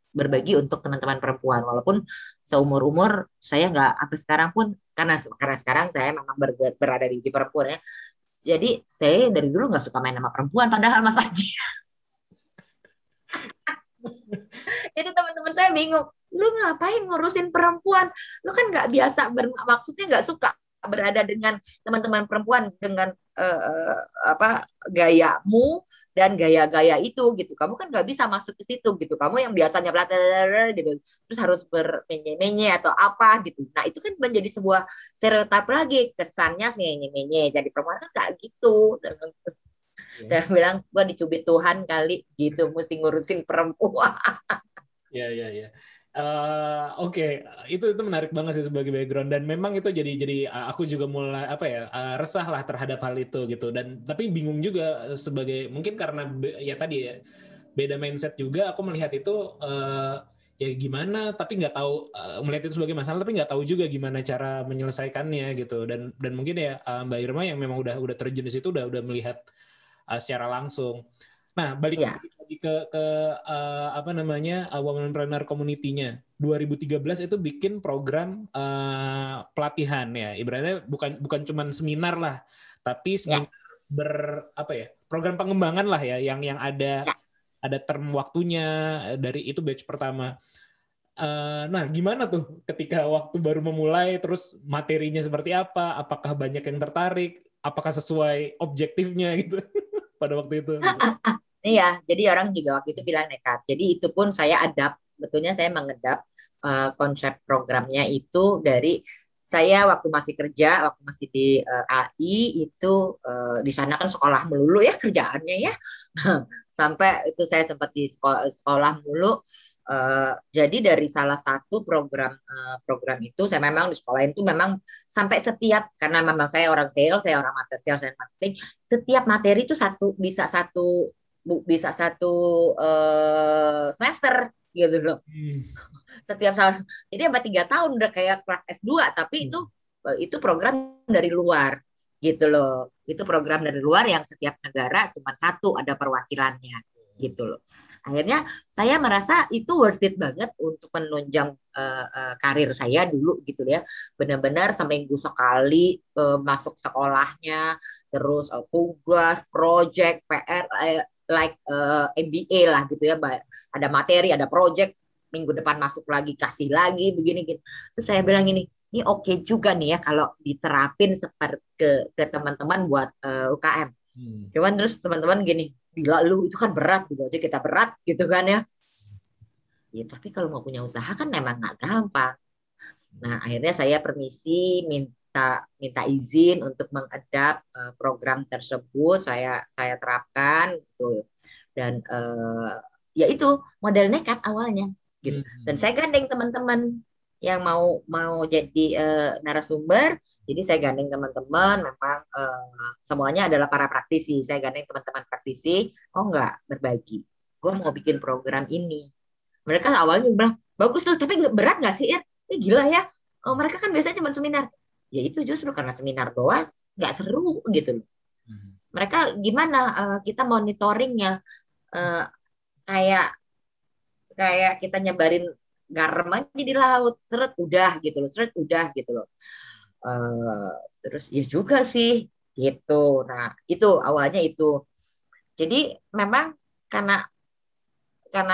berbagi untuk teman-teman perempuan, walaupun seumur-umur saya nggak sampai sekarang pun, karena sekarang saya memang berada di perempuan ya, jadi saya dari dulu nggak suka main sama perempuan padahal Mas Haji. Jadi teman-teman saya bingung, lu ngapain ngurusin perempuan, lu kan nggak biasa, maksudnya nggak suka berada dengan teman-teman perempuan dengan gayamu dan gaya-gaya itu gitu. Kamu kan nggak bisa masuk ke situ gitu. Kamu yang biasanya belajar gitu, terus harus bermenye-menye atau apa gitu. Nah itu kan menjadi sebuah stereotip lagi, kesannya menye-menye. Jadi perempuan kan nggak gitu. Saya bilang gua dicubit Tuhan kali gitu, mesti ngurusin perempuan. Iya. Oke. Itu menarik banget sih sebagai background, dan memang itu jadi aku juga mulai resah lah terhadap hal itu gitu, dan tapi bingung juga sebagai, mungkin karena ya tadi ya beda mindset juga, aku melihat itu ya gimana, tapi nggak tahu, melihat itu sebagai masalah tapi nggak tahu juga gimana cara menyelesaikannya gitu, dan mungkin ya Mbak Irma yang memang udah terjun di situ, udah melihat secara langsung. Nah, balik Ya. lagi ke apa namanya Womenpreneur Community-nya. 2013 itu bikin program pelatihan ya. Ibaratnya bukan cuman seminar lah, tapi seminar program pengembangan lah ya, yang ada term waktunya dari itu batch pertama. Nah, gimana tuh ketika waktu baru memulai, terus materinya seperti apa? Apakah banyak yang tertarik? Apakah sesuai objektifnya gitu pada waktu itu? Gitu. Iya, jadi orang juga waktu itu bilang nekat. Jadi itu pun saya adapt, sebetulnya saya mengedap konsep programnya itu dari saya waktu masih kerja, waktu masih di AI itu di sana kan sekolah melulu ya kerjaannya ya. Sampai itu saya sempat di sekolah melulu. Jadi dari salah satu program itu saya memang di sekolah itu memang sampai setiap, karena memang saya orang sales, saya orang sales dan marketing, setiap materi itu bisa satu semester gitu loh. Setiap salah, jadi sampai 3 tahun udah kayak kelas S2, tapi itu program dari luar gitu loh. Itu program dari luar yang setiap negara cuma satu ada perwakilannya gitu loh. Akhirnya saya merasa itu worth it banget untuk menunjang karir saya dulu gitu ya. Benar-benar seminggu sekali masuk sekolahnya, terus tugas, project, PR, MBA lah gitu ya. Ada materi, ada project, minggu depan masuk lagi, kasih lagi, begini gitu. Terus saya bilang ini oke juga nih ya kalau diterapin seperti ke teman-teman buat UKM. Cuman terus teman-teman gini, gila lu itu kan berat gitu aja kita berat gitu kan ya. Ya tapi kalau mau punya usaha kan memang nggak gampang. Nah akhirnya saya permisi minta izin untuk mengadap program tersebut, saya terapkan gitu. Dan ya itu model nekat awalnya gitu. Dan saya gandeng teman-teman yang mau jadi narasumber, jadi saya gandeng teman-teman, memang semuanya adalah para praktisi, saya gandeng teman-teman praktisi, enggak berbagi, gue mau bikin program ini. Mereka awalnya bilang bagus tuh, tapi berat nggak sih, gila ya, mereka kan biasanya cuma seminar, ya itu justru karena seminar doang nggak seru gitu loh. Mereka gimana kita monitoringnya, kayak kita nyebarin garam aja di laut, seret udah gitu loh. Terus ya juga sih gitu. Nah itu awalnya itu. Jadi memang karena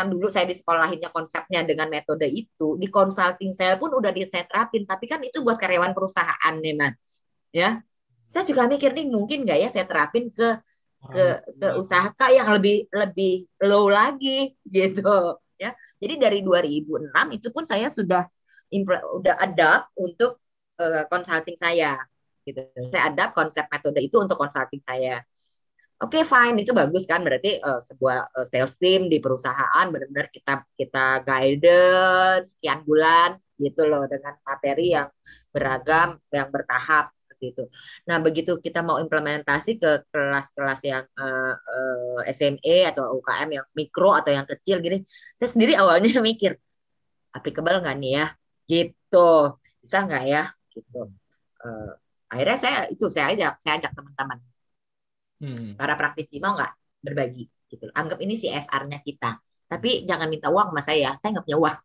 dulu saya di sekolahinnya konsepnya dengan metode itu, di consulting saya pun udah saya terapin, tapi kan itu buat karyawan perusahaan nih Mas. Ya, saya juga mikir nih mungkin nggak ya saya terapin ke usaha yang lebih low lagi gitu. Ya, jadi dari 2006 itu pun saya sudah adapt untuk consulting saya, gitu. Saya adapt konsep metode itu untuk consulting saya. Oke, fine, itu bagus kan, berarti sebuah sales team di perusahaan benar-benar kita guidance sekian bulan gitu loh dengan materi yang beragam, yang bertahap. Itu. Nah begitu kita mau implementasi ke kelas-kelas yang SME atau UKM yang mikro atau yang kecil gini, saya sendiri awalnya mikir applicable nggak nih ya, gitu, bisa nggak ya, gitu. Akhirnya saya ajak teman-teman, para praktisi mau nggak berbagi, gitu. Anggap ini CSR-nya kita, tapi jangan minta uang sama saya nggak punya uang.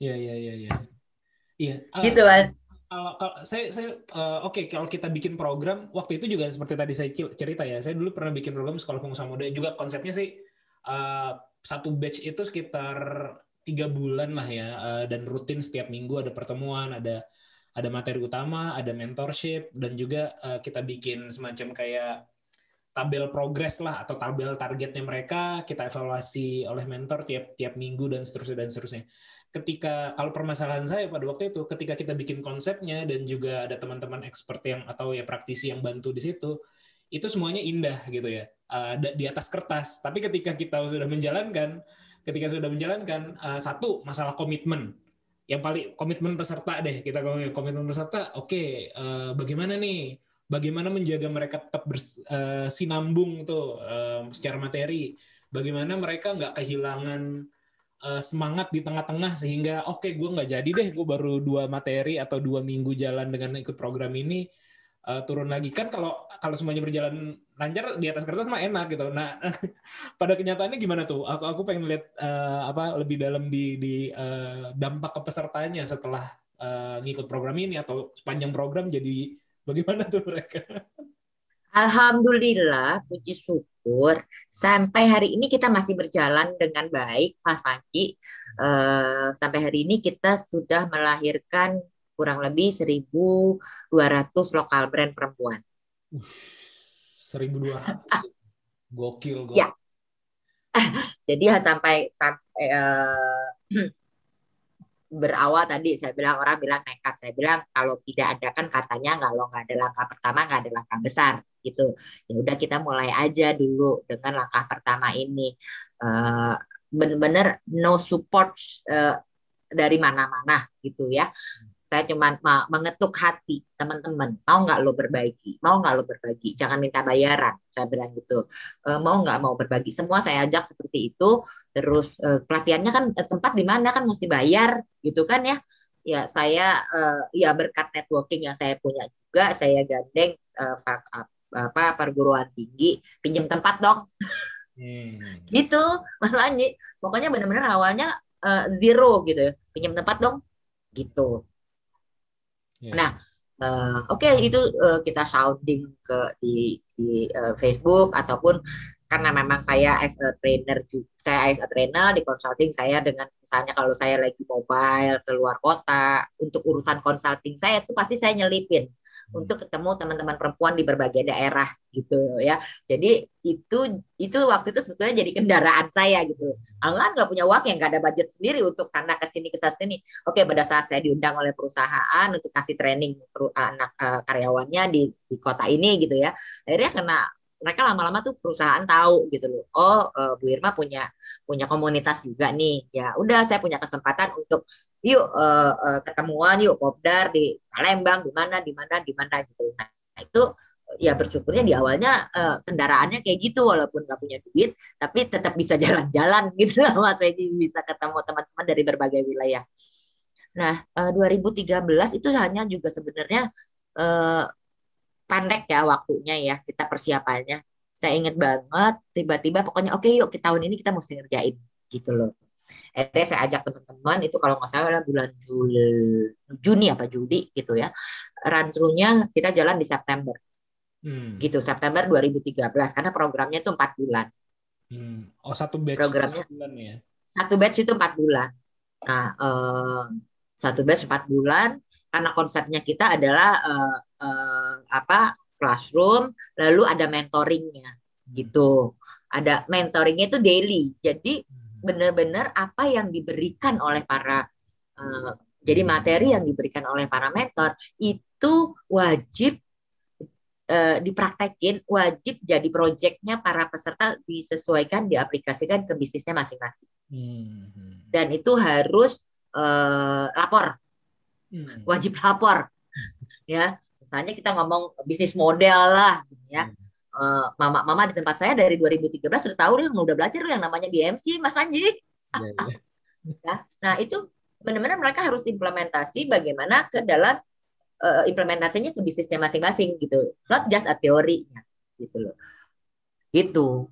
Iya. Gitu kan. Kalau kita bikin program waktu itu juga seperti tadi saya cerita ya, saya dulu pernah bikin program sekolah pengusaha muda juga, konsepnya sih satu batch itu sekitar 3 bulan lah ya, dan rutin setiap minggu ada pertemuan, ada materi utama, ada mentorship, dan juga kita bikin semacam kayak tabel progres lah atau tabel targetnya mereka, kita evaluasi oleh mentor tiap minggu dan seterusnya. Kalau permasalahan saya pada waktu itu, ketika kita bikin konsepnya dan juga ada teman-teman expert atau praktisi yang bantu di situ, itu semuanya indah gitu ya, di atas kertas. Tapi ketika kita sudah menjalankan, satu masalah komitmen. Yang paling komitmen peserta deh, kita ngomongin komitmen peserta. Oke, bagaimana menjaga mereka tetap bersinambung tuh secara materi, bagaimana mereka nggak kehilangan semangat di tengah-tengah sehingga gue nggak jadi deh, gue baru 2 materi atau 2 minggu jalan dengan ikut program ini, turun lagi kan kalau semuanya berjalan lancar di atas kertas mah enak gitu. Nah, pada kenyataannya gimana tuh? Aku pengen lihat lebih dalam di dampak ke pesertanya setelah ngikut program ini atau sepanjang program jadi bagaimana tuh mereka? Alhamdulillah, puji syukur, sampai hari ini kita masih berjalan dengan baik, Mas Panji. Sampai hari ini kita sudah melahirkan kurang lebih 1.200 lokal brand perempuan. 1.200. Gokil. Ya. Jadi sampai berawal tadi orang bilang nekat, saya bilang kalau tidak ada kan katanya kalau nggak ada langkah pertama nggak ada langkah besar gitu. Ya udah kita mulai aja dulu dengan langkah pertama ini. Benar-benar no support dari mana-mana gitu ya. Saya cuma mengetuk hati teman-teman, mau nggak lo berbagi, mau nggak lo berbagi, jangan minta bayaran, saya bilang gitu. Mau nggak mau berbagi, semua saya ajak seperti itu. Terus pelatihannya kan tempat di mana kan mesti bayar gitu kan ya. Ya saya ya berkat networking yang saya punya juga, saya gandeng perguruan tinggi, pinjam tempat dong. Gitu Mas Lanji. Pokoknya benar-benar awalnya zero gitu ya, pinjam tempat dong gitu. Nah, oke, itu kita sounding di Facebook ataupun karena memang saya as a trainer di consulting, saya dengan misalnya kalau saya lagi mobile keluar kota untuk urusan consulting saya itu pasti saya nyelipin untuk ketemu teman-teman perempuan di berbagai daerah gitu ya. Jadi itu waktu itu sebetulnya jadi kendaraan saya gitu. Enggak punya uang yang nggak ada budget sendiri untuk sana ke sini ke sini. Oke, pada saat saya diundang oleh perusahaan untuk kasih training anak karyawannya di kota ini gitu ya. Akhirnya karena mereka lama-lama tuh perusahaan tahu gitu loh. Oh, Bu Irma punya komunitas juga nih. Ya, udah saya punya kesempatan untuk yuk ketemuan yuk kopdar di Palembang di mana gitu. Nah, itu ya bersyukurnya di awalnya kendaraannya kayak gitu walaupun nggak punya duit tapi tetap bisa jalan-jalan gitu Mas Regi, bisa ketemu teman-teman dari berbagai wilayah. Nah, 2013 itu hanya juga sebenarnya pendek ya waktunya ya kita persiapannya. Saya ingat banget tiba-tiba pokoknya oke yuk tahun ini kita mesti ngerjain gitu loh. Akhirnya saya ajak teman-teman itu kalau nggak salah bulan Juni apa Juli gitu ya. Run through-nya kita jalan di September. Gitu, September 2013 karena programnya itu 4 bulan. Oh, satu batch programnya 4 bulan ya. Satu batch itu 4 bulan. Nah, satu batch 4 bulan karena konsepnya kita adalah classroom lalu ada mentoringnya gitu. Ada mentoringnya itu daily. Jadi benar-benar apa yang diberikan oleh para jadi materi yang diberikan oleh para mentor itu wajib dipraktekin, wajib jadi proyeknya para peserta disesuaikan, diaplikasikan ke bisnisnya masing-masing. Dan itu harus lapor, wajib lapor. Ya, misalnya kita ngomong bisnis model lah, gitu ya. Mama di tempat saya dari 2013 sudah tahu udah belajar yang namanya BMC, Mas Anji. Ya, nah itu benar-benar mereka harus implementasi bagaimana ke dalam implementasinya ke bisnisnya masing-masing gitu, not just a teorinya gitu loh. Gitu.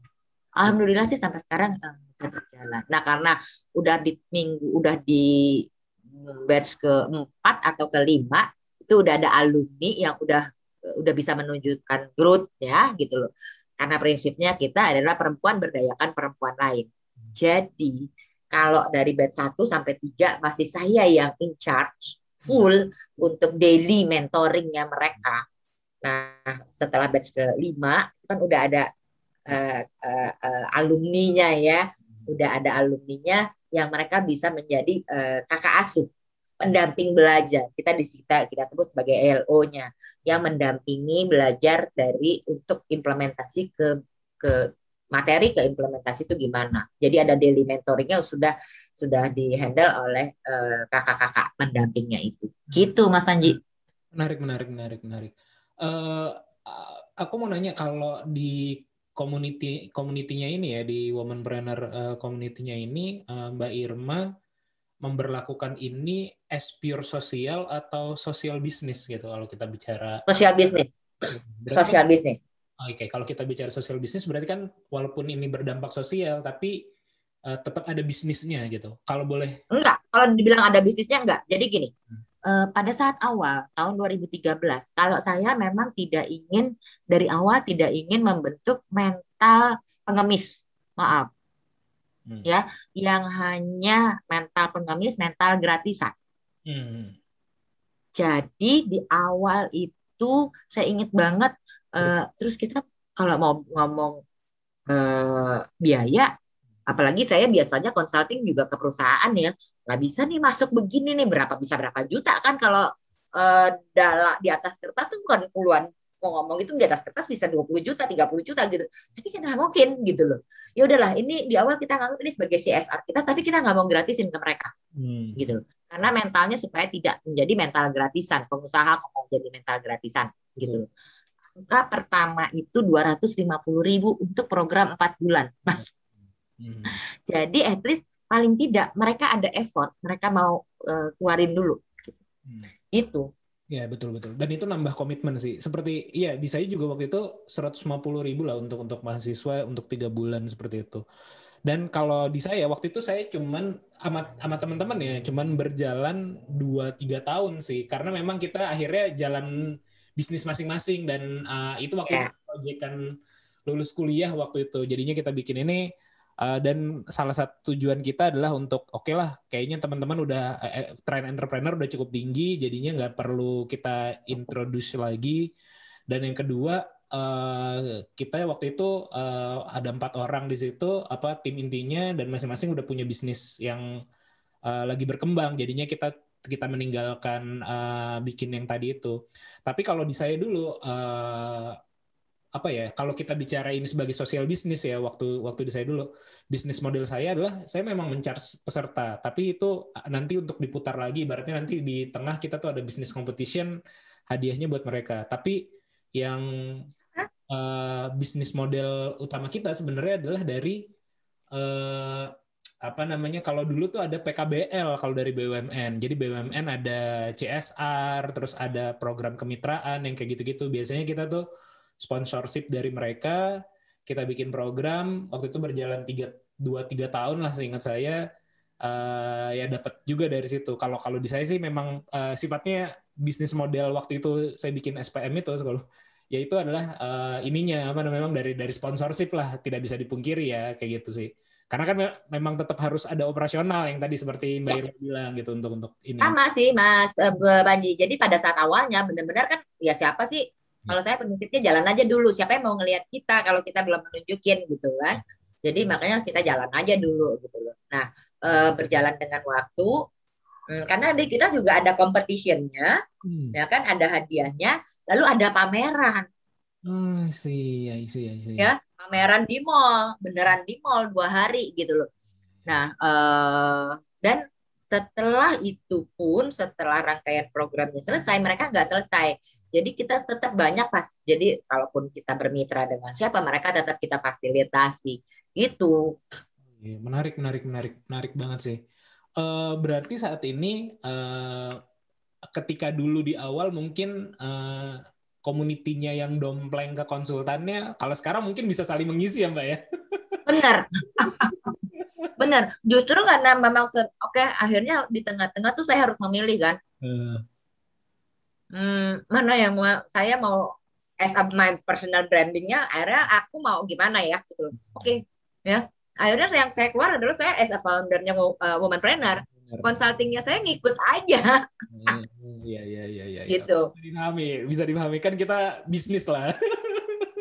Alhamdulillah sih sampai sekarang berjalan. Nah karena udah di batch ke-4 atau ke-5 itu udah ada alumni yang udah bisa menunjukkan growth ya gitu loh. Karena prinsipnya kita adalah perempuan berdayakan perempuan lain. Jadi kalau dari batch 1 sampai 3 masih saya yang in charge full untuk daily mentoringnya mereka. Nah, setelah batch ke-5 itu kan udah ada alumninya ya, udah ada alumninya yang mereka bisa menjadi kakak asuh, pendamping belajar. Kita sebut sebagai LO-nya yang mendampingi belajar untuk implementasi ke materi ke implementasi itu gimana. Jadi ada daily mentoringnya sudah dihandle oleh kakak-kakak pendampingnya itu. Gitu Mas Panji. Menarik. Aku mau nanya kalau di community-nya ini ya, di Womanpreneur community-nya ini, Mbak Irma memberlakukan ini as pure sosial atau sosial bisnis gitu kalau kita bicara sosial bisnis. Berarti Sosial bisnis. Oke, kalau kita bicara sosial bisnis berarti kan walaupun ini berdampak sosial tapi tetap ada bisnisnya gitu. Kalau boleh. Enggak, kalau dibilang ada bisnisnya enggak. Jadi gini, pada saat awal tahun 2013, kalau saya memang dari awal tidak ingin membentuk mental pengemis. Maaf. Ya, yang hanya mental pengemis, mental gratisan. Jadi di awal itu saya ingat banget, terus kita kalau mau ngomong biaya, apalagi saya biasanya consulting juga ke perusahaan ya, nggak bisa nih masuk begini nih, berapa juta kan kalau di atas kertas tuh bukan puluhan, mau ngomong itu di atas kertas bisa 20 juta, 30 juta gitu. Tapi kan nggak mungkin gitu loh. Ya udahlah, ini di awal kita nganggap ini sebagai CSR kita, tapi kita nggak mau gratisin ke mereka. Gitu loh. Karena mentalnya supaya tidak menjadi mental gratisan, pengusaha mau jadi mental gratisan gitu loh. Angka pertama itu 250.000 untuk program 4 bulan. Mas. Jadi at least paling tidak mereka ada effort, mereka mau keluarin dulu gitu. Gitu. Ya betul. Dan itu nambah komitmen sih. Seperti iya di saya juga waktu itu 150.000 lah untuk mahasiswa untuk 3 bulan seperti itu. Dan kalau di saya waktu itu saya cuman sama teman-teman ya cuman berjalan 2-3 tahun sih, karena memang kita akhirnya jalan bisnis masing-masing dan itu waktu itu proyekan lulus kuliah waktu itu. Jadinya kita bikin ini dan salah satu tujuan kita adalah untuk oke lah kayaknya teman-teman udah tren entrepreneur udah cukup tinggi, jadinya nggak perlu kita introduce lagi. Dan yang kedua kita waktu itu ada 4 orang di situ tim intinya dan masing-masing udah punya bisnis yang lagi berkembang, jadinya kita meninggalkan bikin yang tadi itu. Tapi kalau di saya dulu kalau kita bicara ini sebagai sosial bisnis ya, waktu di saya dulu bisnis model saya adalah saya memang men-charge peserta, tapi itu nanti untuk diputar lagi, berarti nanti di tengah kita tuh ada bisnis competition, hadiahnya buat mereka. Tapi yang bisnis model utama kita sebenarnya adalah dari kalau dulu tuh ada PKBL kalau dari BUMN. Jadi BUMN ada CSR, terus ada program kemitraan yang kayak gitu-gitu. Biasanya kita tuh sponsorship dari mereka, kita bikin program, waktu itu berjalan 2-3 tahun lah seingat saya, ya dapat juga dari situ. Kalau di saya sih memang sifatnya bisnis model waktu itu saya bikin SPM itu, ya itu adalah memang dari sponsorship lah, tidak bisa dipungkiri ya kayak gitu sih. Karena kan memang tetap harus ada operasional yang tadi seperti Mbak Irma bilang gitu untuk ini. Sama sih Mas Banji. Jadi pada saat awalnya benar-benar kan ya siapa sih? Kalau saya prinsipnya jalan aja dulu. Siapa yang mau ngelihat kita kalau kita belum menunjukin gitu kan? Jadi makanya kita jalan aja dulu gitu loh. Nah berjalan dengan waktu, karena kita juga ada competition-nya, ya kan, ada hadiahnya, lalu ada pameran. Ya, pameran di mall, beneran di mall 2 hari gitu loh. Nah, dan setelah itu pun, setelah rangkaian programnya selesai, mereka nggak selesai. Jadi kita tetap banyak jadi kalaupun kita bermitra dengan siapa, mereka tetap kita fasilitasi. Gitu. Menarik banget sih. Berarti saat ini ketika dulu di awal mungkin komunitinya yang dompleng ke konsultannya, kalau sekarang mungkin bisa saling mengisi ya Mbak ya? Benar. Justru karena memang akhirnya di tengah-tengah tuh saya harus memilih kan. Mana yang saya mau as my personal brandingnya, akhirnya aku mau gimana ya gitu. Oke. Ya. Akhirnya yang saya keluar adalah saya as a foundernya Womanpreneur. Consultingnya saya ngikut aja. Iya. Gitu. Bisa dipahami kan kita bisnis lah.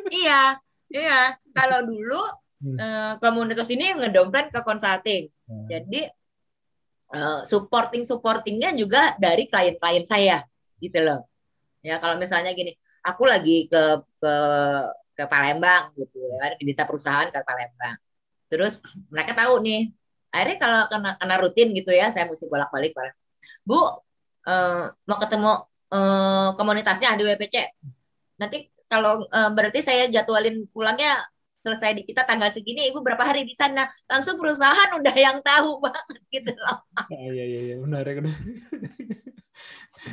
Iya. Kalau dulu komunitas ini ngedompleng ke consulting. Jadi supportingnya juga dari klien-klien saya gitu loh. Ya kalau misalnya gini, aku lagi ke Palembang gitu ya, diminta perusahaan ke Palembang. Terus mereka tahu nih, akhirnya kalau kena rutin gitu ya, saya mesti bolak-balik Palembang. Bu, mau ketemu komunitasnya di WPC. Nanti kalau berarti saya jadwalin pulangnya selesai di kita tanggal segini, Ibu berapa hari di sana? Langsung perusahaan udah yang tahu banget gitu loh. Iya, menarik.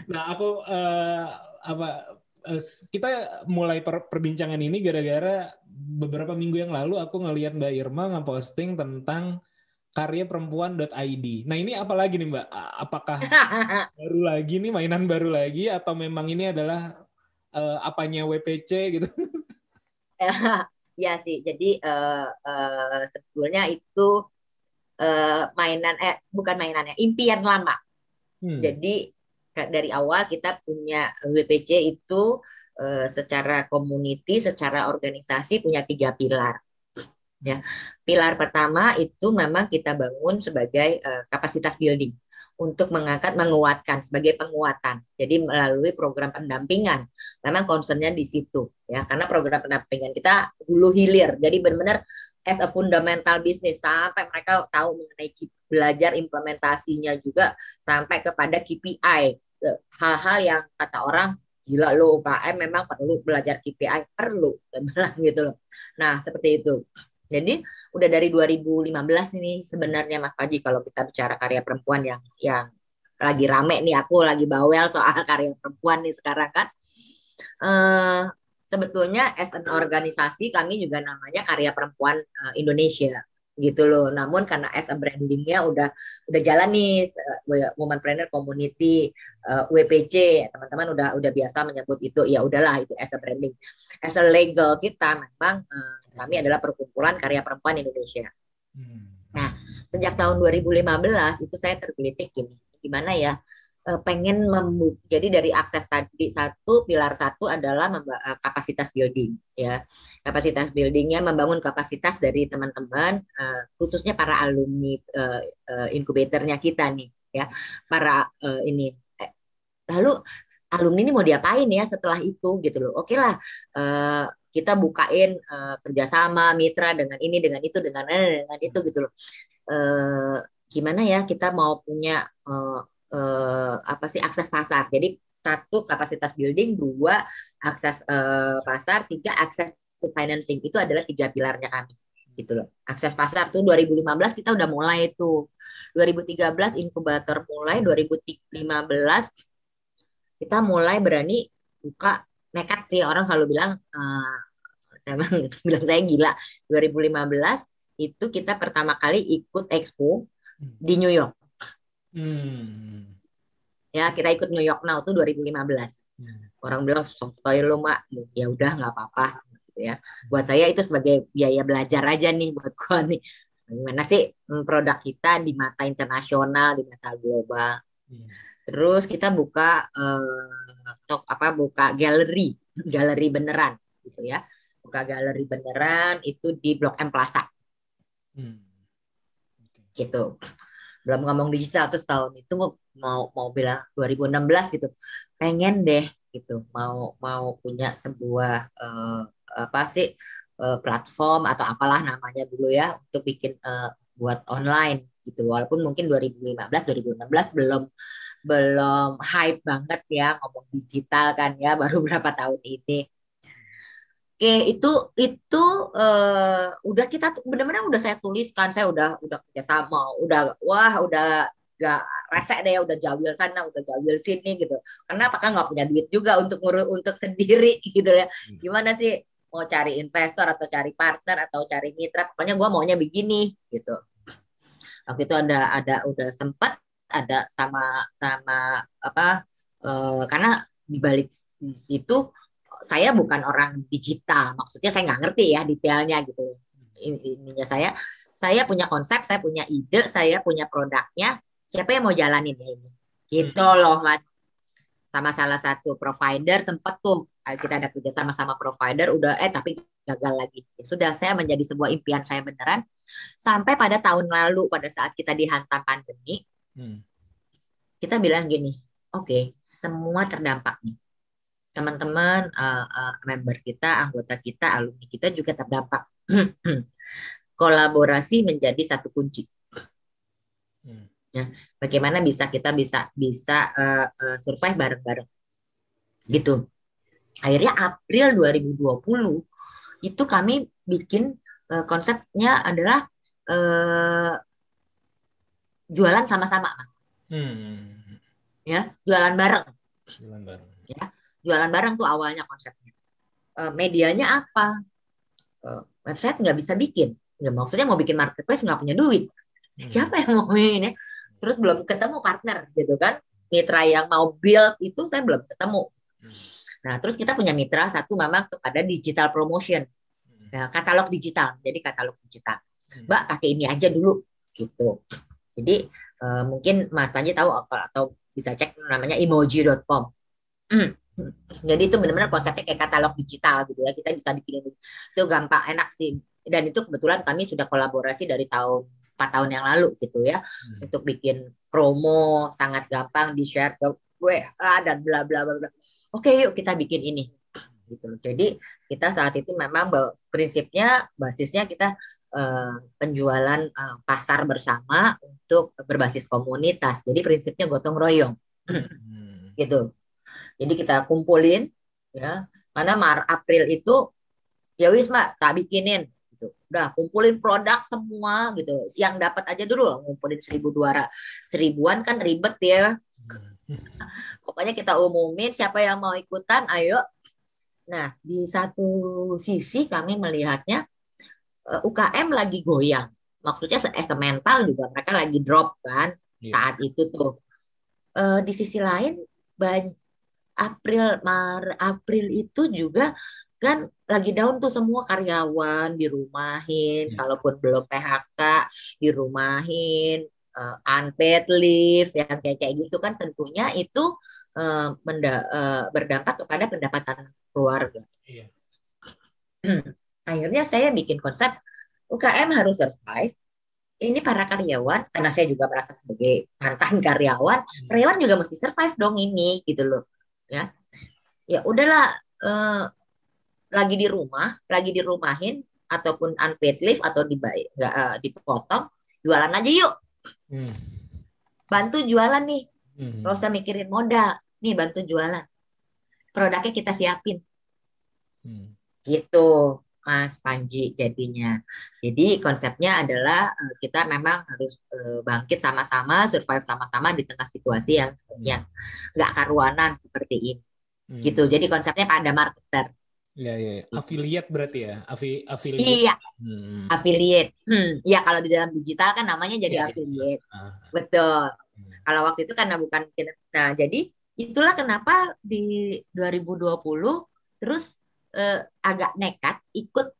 Nah, aku kita mulai perbincangan ini gara-gara beberapa minggu yang lalu aku ngelihat Mbak Irma nge-posting tentang karyaperempuan.id. Nah ini apa lagi nih Mbak? Apakah baru lagi nih, mainan baru lagi, atau memang ini adalah apanya WPC gitu? Ya sih, jadi sebetulnya itu bukan mainannya, impian lama. Jadi dari awal kita punya WPC itu secara community, secara organisasi punya 3 pilar. Ya, pilar pertama itu memang kita bangun sebagai kapasitas building untuk menguatkan sebagai penguatan. Jadi melalui program pendampingan, memang concernnya di situ ya, karena program pendampingan kita hulu hilir. Jadi benar-benar as a fundamental business sampai mereka tahu mengenai belajar implementasinya juga sampai kepada KPI, hal-hal yang kata orang gila lo UKM memang perlu belajar KPI, perlu gitu loh. Nah seperti itu. Jadi udah dari 2015 ini sebenarnya Mas Paji, kalau kita bicara karya perempuan yang lagi rame nih, aku lagi bawel soal karya perempuan nih sekarang kan. Sebetulnya as an organisasi kami juga namanya Karya Perempuan Indonesia gitu loh. Namun karena as a brandingnya udah jalan nih, Womanpreneur Community, WPC, teman-teman udah biasa menyebut itu, ya udahlah itu as a branding. As a legal kita memang kami adalah Perkumpulan Karya Perempuan Indonesia. Nah, sejak tahun 2015 itu saya tergelitik gimana ya, pengen jadi dari akses tadi pilar satu adalah kapasitas building ya, kapasitas buildingnya membangun kapasitas dari teman-teman khususnya para alumni inkubatornya kita nih ya, para ini lalu alumni ini mau diapain ya setelah itu gitu loh. Oke lah, kita bukain kerjasama mitra dengan ini dengan itu dengan itu gitu loh. Gimana ya kita mau punya akses pasar. Jadi 1 kapasitas building, 2 akses pasar, 3 akses to financing. Itu adalah 3 pilarnya kami gitu loh. Akses pasar tuh 2015 kita udah mulai itu. 2013 inkubator mulai, 2015 kita mulai berani buka, nekat sih orang selalu bilang saya bilang saya gila. 2015 itu kita pertama kali ikut expo di New York. Ya kita ikut New York Now tuh 2015. Orang bilang sotoy lo Mak, ya udah nggak apa-apa gitu ya. Buat saya itu sebagai biaya belajar aja nih buat gua nih. Gimana sih produk kita di mata internasional, di mata global. Terus kita buka buka galeri beneran gitu ya. Buka galeri beneran itu di Blok M Plaza. Gitu. Belum ngomong digital, terus tahun itu mau bilang 2016 gitu, pengen deh gitu mau punya sebuah platform atau apalah namanya dulu ya untuk bikin buat online gitu, walaupun mungkin 2015 2016 belum hype banget ya ngomong digital kan ya, baru berapa tahun ini. Oke, itu udah kita benar-benar udah saya tuliskan, saya udah kerjasama, udah gak resek deh, udah jawil sana, udah jawil sini gitu. Karena apakah nggak punya duit juga untuk sendiri gitu ya? Gimana sih mau cari investor atau cari partner atau cari mitra? Pokoknya gue maunya begini gitu. Waktu itu udah sempat ada sama karena di balik situ saya bukan orang digital, maksudnya saya nggak ngerti ya detailnya gitu. Ininya saya punya konsep, saya punya ide, saya punya produknya. Siapa yang mau jalanin ya ini? Gitu loh, Mas. Sama salah satu provider sempat tuh kita ada kerja sama provider, tapi gagal lagi. Ya sudah, saya menjadi sebuah impian saya beneran. Sampai pada tahun lalu pada saat kita dihantam pandemi, kita bilang gini, oke, semua terdampak nih. Teman-teman, member kita, anggota kita, alumni kita juga terdampak. Kolaborasi menjadi satu kunci. Ya, bagaimana kita bisa survive bareng-bareng. Gitu. Akhirnya April 2020 itu kami bikin konsepnya adalah jualan sama-sama. Ya, jualan bareng. Ya. jualan barang tuh awalnya konsepnya. Medianya apa? Website nggak bisa bikin. Ya, maksudnya mau bikin marketplace nggak punya duit. Siapa yang mau ini? Terus belum ketemu partner gitu kan. Mitra yang mau build itu saya belum ketemu. Nah, terus kita punya mitra satu memang kepada digital promotion. Ya, katalog digital. Jadi katalog digital. Mbak, pakai ini aja dulu gitu. Jadi mungkin Mas Panji tahu atau bisa cek namanya emoji.com. Jadi itu benar-benar konsepnya kayak katalog digital gitu ya. Kita bisa bikin itu gampang, enak sih. Dan itu kebetulan kami sudah kolaborasi dari 4 tahun yang lalu gitu ya. Untuk bikin promo sangat gampang di-share ke WA dan bla bla bla. Oke, yuk kita bikin ini. Gitu. Jadi kita saat itu memang prinsipnya basisnya kita penjualan pasar bersama untuk berbasis komunitas. Jadi prinsipnya gotong royong. Gitu. Jadi kita kumpulin ya. Karena April itu ya wis Mbak, tak bikinin gitu. Udah kumpulin produk semua gitu. Siang dapat aja dulu ngumpulin 1000-an kan ribet ya. Pokoknya kita umumin siapa yang mau ikutan, ayo. Nah, di satu sisi kami melihatnya UKM lagi goyang. Maksudnya mental juga mereka lagi drop kan saat itu tuh. Di sisi lain April itu juga kan lagi down tuh semua karyawan dirumahin, kalaupun belum PHK dirumahin, unpaid leave yang kayak gitu kan tentunya itu berdampak kepada pendapatan keluarga. Iya. Akhirnya saya bikin konsep UKM harus survive. Ini para karyawan, karena saya juga merasa sebagai mantan karyawan juga mesti survive dong ini gitu loh. Ya udahlah, lagi di rumah, lagi dirumahin ataupun unpaid leave atau dipotong, jualan aja yuk. Bantu jualan nih, nggak usah mikirin modal, nih bantu jualan. Produknya kita siapin, gitu Mas Panji jadinya. Jadi konsepnya adalah kita memang harus bangkit sama-sama, survive sama-sama di tengah situasi yang nggak karuanan seperti ini. Gitu. Jadi konsepnya pada marketer. Iya. Affiliate berarti ya? Affiliate. Iya. Affiliate. Ya kalau di dalam digital kan namanya jadi affiliate. Betul. Kalau waktu itu karena bukan. Nah, jadi itulah kenapa di 2020 terus agak nekat ikut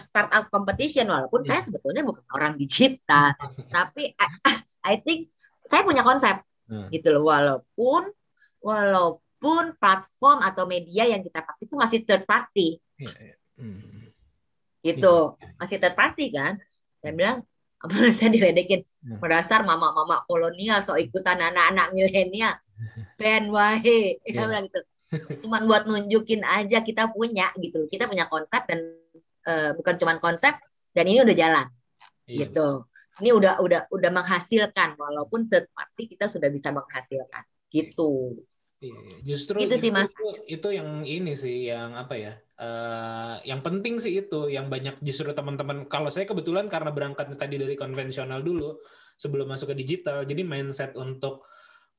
startup competition walaupun saya sebetulnya bukan orang digital, tapi I think saya punya konsep gitu loh, walaupun platform atau media yang kita pakai itu masih third party. Gitu, masih third party kan. Saya bilang, apa saya diledekin, berdasar mama-mama kolonial so ikutan anak-anak milenial. Ben wahe, dia bilang gitu. Cuman buat nunjukin aja kita punya gitu. Kita punya konsep dan bukan cuman konsep dan ini udah jalan. Gitu. Ini udah menghasilkan walaupun third party kita sudah bisa menghasilkan. Gitu. Justru itu sih Mas. Itu yang ini sih yang apa ya? Yang penting sih itu yang banyak justru teman-teman. Kalau saya kebetulan karena berangkatnya tadi dari konvensional dulu sebelum masuk ke digital, jadi mindset untuk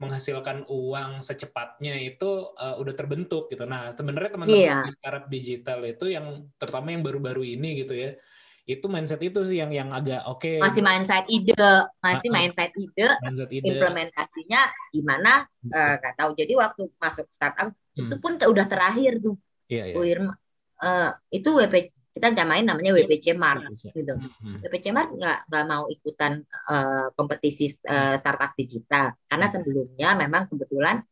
menghasilkan uang secepatnya itu udah terbentuk gitu. Nah sebenarnya teman-teman di startup digital itu yang terutama yang baru-baru ini gitu ya, itu mindset itu sih yang agak masih mindset ide, mindset ide. Implementasinya gimana nggak tahu. Jadi waktu masuk startup itu pun udah terakhir tuh. Bu Irma, itu kita namain namanya WPC Mart gitu. WPC Mart nggak mau ikutan kompetisi startup digital karena sebelumnya memang kebetulan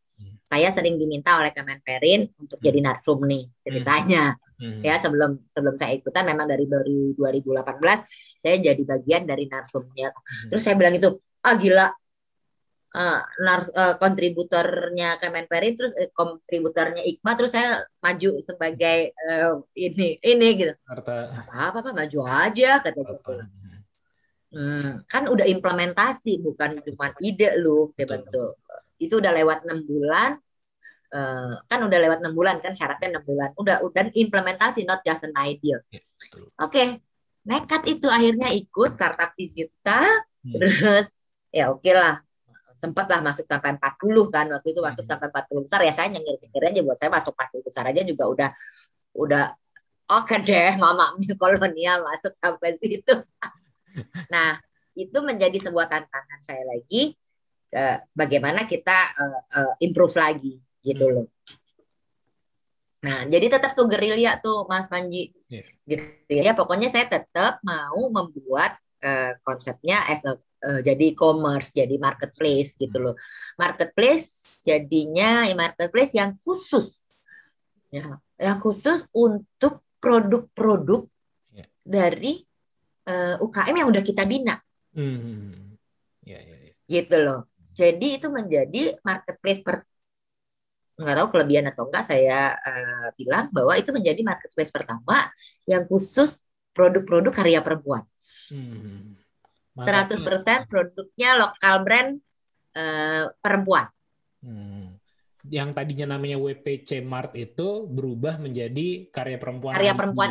saya sering diminta oleh Kemenperin untuk jadi narsum nih ceritanya. Ya sebelum saya ikutan memang dari 2018 saya jadi bagian dari narsumnya. Terus saya bilang itu gila, kontributornya Kemenperin terus kontributornya IKMA, terus saya maju sebagai ini gitu. Apa maju aja kata gitu. Kan udah implementasi bukan cuma ide lu betul. Itu udah lewat 6 bulan. Kan udah lewat 6 bulan kan syaratnya 6 bulan. Udah implementasi, not just an idea. Oke. Nekat itu akhirnya ikut startup digital. Terus ya oke lah. sempatlah masuk sampai 40 kan, waktu itu masuk sampai 40 besar ya, saya nyengir-nyengir aja, buat saya masuk 40 besar aja juga udah oke deh, mama kolonial masuk sampai situ. Nah, itu menjadi sebuah tantangan saya lagi, bagaimana kita improve lagi gitu loh. Nah, jadi tetap tuh gerilya tuh Mas Panji. Gerilya, pokoknya saya tetap mau membuat konsepnya jadi e-commerce, jadi marketplace gitu loh. Marketplace jadinya marketplace yang khusus. Ya, yang khusus untuk produk-produk dari UKM yang udah kita bina. Gitu loh. Jadi itu menjadi marketplace nggak tahu kelebihan atau enggak, saya bilang bahwa itu menjadi marketplace pertama yang khusus produk-produk karya perempuan. 100% produknya lokal brand perempuan. Yang tadinya namanya WPC Mart itu berubah menjadi karya perempuan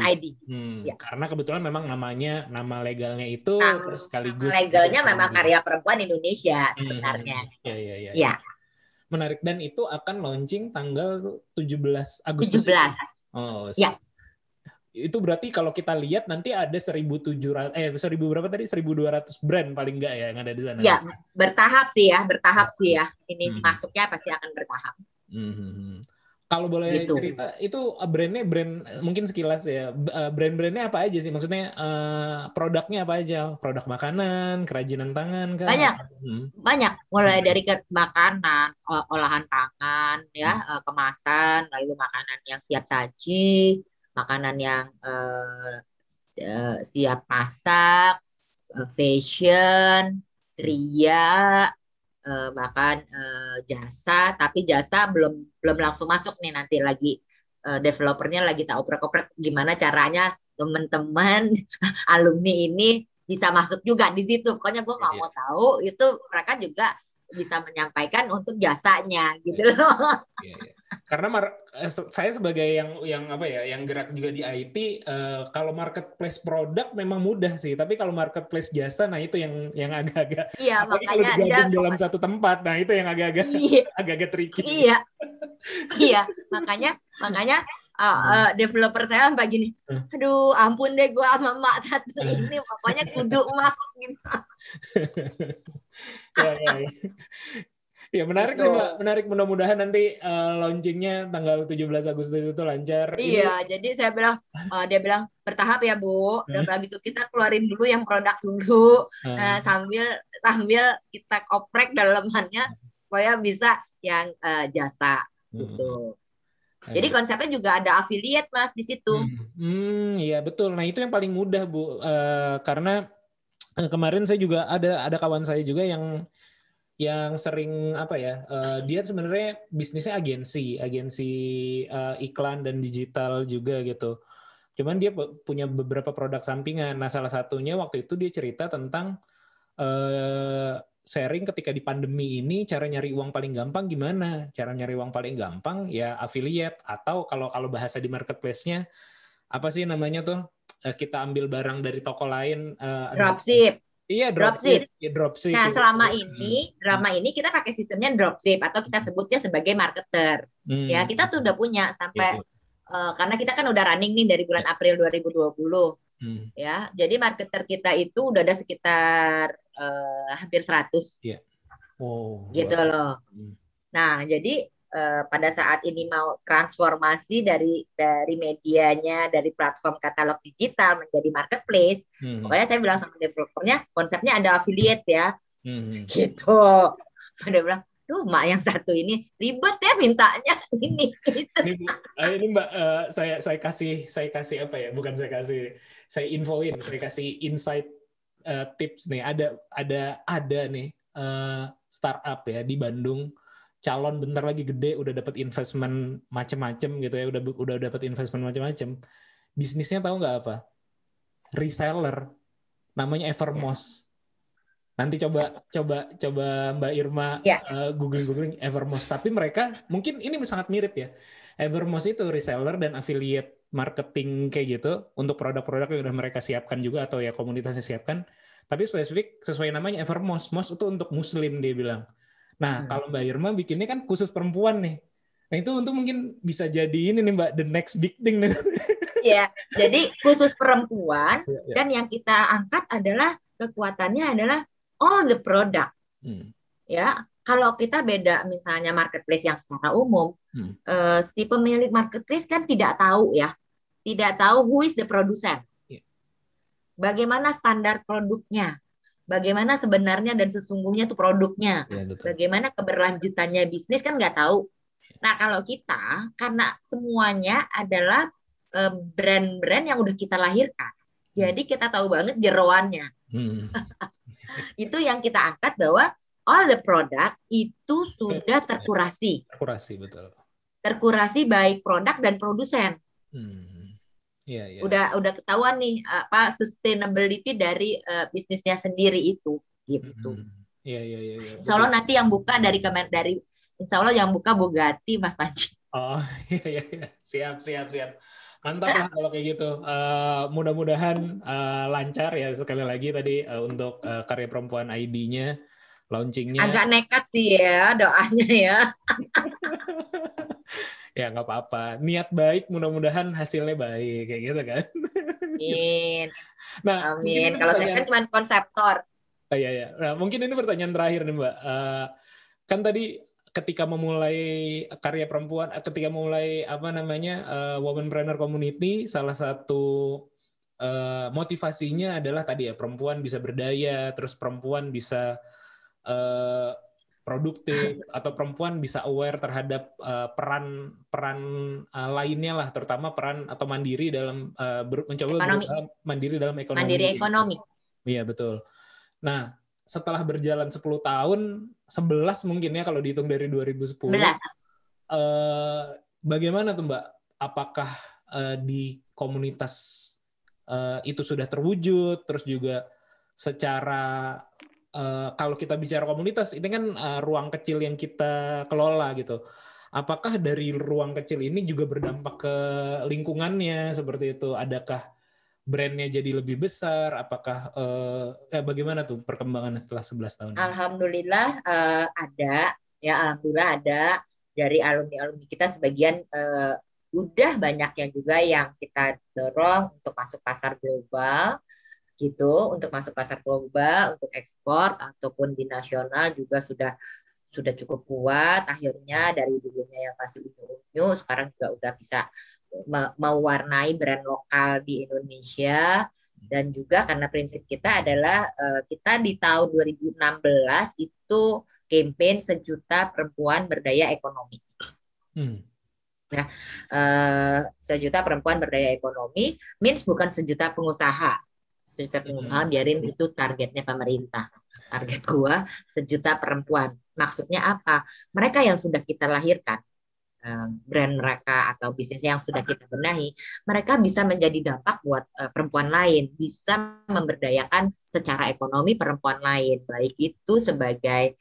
ID. Ya. Karena kebetulan memang nama legalnya itu sekaligus legalnya memang karya perempuan Indonesia sebenarnya. Ya. Menarik, dan itu akan launching tanggal 17 Agustus. 17. Oh, ya. Itu berarti kalau kita lihat nanti ada 1.200 brand paling enggak ya yang ada di sana. Ya, bertahap sih ya. Ini masuknya pasti akan bertahap. Kalau boleh cerita, itu brand mungkin sekilas ya, brand-brandnya apa aja sih? Maksudnya produknya apa aja? Produk makanan, kerajinan tangan kan? Banyak. Mulai dari makanan, olahan tangan, ya, kemasan, lalu makanan yang siap saji, makanan yang siap masak, fashion, kria, bahkan jasa, tapi jasa belum langsung masuk nih, nanti lagi developernya lagi tak oprek-oprek gimana caranya teman-teman alumni ini bisa masuk juga di situ. Pokoknya gue nggak mau tahu, itu mereka juga bisa menyampaikan untuk jasanya gitu loh. Karena saya sebagai yang gerak juga di IT, kalau marketplace produk memang mudah sih, tapi kalau marketplace jasa, nah itu yang agak-agak, makanya kalau digabung dalam satu tempat, nah itu yang agak-agak tricky. Iya, makanya developer saya sampai gini, aduh ampun deh, gue sama emak satu ini pokoknya kudu masuk gitu. Ya menarik sih Mbak, menarik, mudah-mudahan nanti launchingnya tanggal 17 Agustus itu lancar. Iya, jadi saya bilang, dia bilang bertahap ya Bu, dan begitu kita keluarin dulu yang produk dulu, sambil kita oprek dalamannya supaya bisa yang jasa gitu. Jadi konsepnya juga ada affiliate Mas di situ. Iya betul. Nah itu yang paling mudah Bu, karena kemarin saya juga ada kawan saya juga yang sering dia sebenarnya bisnisnya agensi iklan dan digital juga gitu. Cuman dia punya beberapa produk sampingan. Nah salah satunya waktu itu dia cerita tentang sharing ketika di pandemi ini cara nyari uang paling gampang gimana? Cara nyari uang paling gampang ya affiliate, atau kalau bahasa di marketplace-nya apa sih namanya tuh? Kita ambil barang dari toko lain. Dropship. Iya, dropship. Nah, selama ini kita pakai sistemnya dropship, atau kita sebutnya sebagai marketer. Ya, kita tuh udah punya sampai karena kita kan udah running nih dari bulan April 2020. Ya, jadi marketer kita itu udah ada sekitar hampir 100. Gitu loh. Nah, jadi pada saat ini mau transformasi dari medianya, dari platform katalog digital menjadi marketplace, pokoknya saya bilang sama developernya, konsepnya ada affiliate ya, gitu. Dia bilang, duh Mak yang satu ini ribet ya mintanya ini. Gitu. Ini Mbak, saya kasih apa ya? Bukan saya infoin, saya kasih insight tips nih. Ada nih startup ya di Bandung. Calon bentar lagi gede, udah dapat investment macem-macem gitu ya, udah dapat investment macem-macem. Bisnisnya tahu nggak apa? Reseller, namanya Evermost. Nanti coba Mbak Irma googling Evermost. Tapi mereka mungkin ini sangat mirip ya. Evermost itu reseller dan affiliate marketing kayak gitu untuk produk-produk yang udah mereka siapkan juga, atau ya komunitasnya siapkan. Tapi spesifik sesuai namanya Evermost. Most itu untuk Muslim dia bilang. Nah, kalau Mbak Irma bikinnya kan khusus perempuan nih. Nah, itu untuk mungkin bisa jadi ini nih Mbak, the next big thing nih. Ya, jadi khusus perempuan Ya. dan yang kita angkat adalah kekuatannya adalah all the product. Ya, kalau kita beda misalnya marketplace yang secara umum, si pemilik marketplace kan tidak tahu who is the producer. Bagaimana standar produknya, bagaimana sebenarnya dan sesungguhnya itu produknya, bagaimana keberlanjutannya bisnis kan nggak tahu. Nah, kalau kita karena semuanya adalah brand-brand yang udah kita lahirkan. Jadi kita tahu banget jeroannya. Itu yang kita angkat bahwa all the product itu sudah terkurasi. Terkurasi, betul. Terkurasi baik produk dan produsen. Udah ketahuan nih apa sustainability dari bisnisnya sendiri itu gitu. Iya. Insya Allah nanti yang buka dari Insya Allah yang buka Bugatti Mas Panji. Oh iya. Siap. Mantap lah kalau kayak gitu. Mudah-mudahan lancar ya sekali lagi tadi untuk Karya Perempuan ID-nya launchingnya. Agak nekat sih ya doanya ya. Ya nggak apa-apa. Niat baik, mudah-mudahan hasilnya baik kayak gitu kan. Amin. Nah, amin. Kalau saya kan cuma konseptor. Iya. Nah, mungkin ini pertanyaan terakhir nih Mbak. Kan tadi ketika memulai Karya Perempuan, ketika mulai Womanpreneur Community, salah satu motivasinya adalah tadi ya perempuan bisa berdaya, terus perempuan bisa produktif atau perempuan bisa aware terhadap peran lainnya lah, terutama peran atau mandiri dalam mencoba mandiri dalam ekonomi. Mandiri ekonomi. Iya betul. Nah, setelah berjalan 10 tahun, 11 mungkin ya kalau dihitung dari 2010. 11. Bagaimana tuh Mbak? Apakah di komunitas itu sudah terwujud? Terus juga secara kalau kita bicara komunitas, ini kan ruang kecil yang kita kelola gitu. Apakah dari ruang kecil ini juga berdampak ke lingkungannya seperti itu? Adakah brandnya jadi lebih besar? Apakah bagaimana tuh perkembangannya setelah 11 tahun? Alhamdulillah alhamdulillah ada dari alumni kita sebagian udah banyak yang juga yang kita dorong untuk masuk pasar global gitu, untuk untuk ekspor ataupun di nasional juga sudah cukup kuat. Akhirnya dari dulunya yang masih unyu-unyu sekarang juga udah bisa mewarnai brand lokal di Indonesia. Dan juga karena prinsip kita adalah kita di tahun 2016 itu campaign 1 juta perempuan berdaya ekonomi. Nah, 1 juta perempuan berdaya ekonomi means bukan 1 juta pengusaha. 1 juta pengusaha biarin itu targetnya pemerintah. Target gua 1 juta perempuan. Maksudnya apa? Mereka yang sudah kita lahirkan, brand mereka atau bisnis yang sudah kita benahi, mereka bisa menjadi dampak buat perempuan lain, bisa memberdayakan secara ekonomi perempuan lain, baik itu sebagai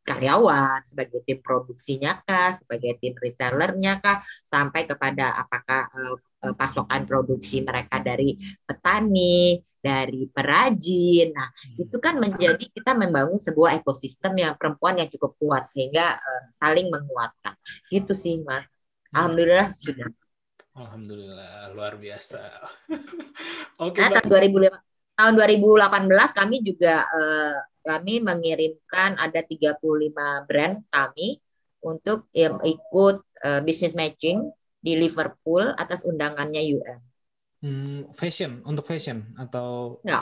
karyawan, sebagai tim produksinya kah, sebagai tim resellernya kah, sampai kepada apakah pasokan produksi mereka dari petani, dari perajin. Nah, itu kan menjadi kita membangun sebuah ekosistem yang perempuan yang cukup kuat sehingga saling menguatkan. Gitu sih, Mas. Alhamdulillah sudah. Alhamdulillah, luar biasa. Oke, nah, tahun 2018 kami juga kami mengirimkan ada 35 brand kami untuk ikut business matching di Liverpool atas undangannya UN. Untuk fashion atau nggak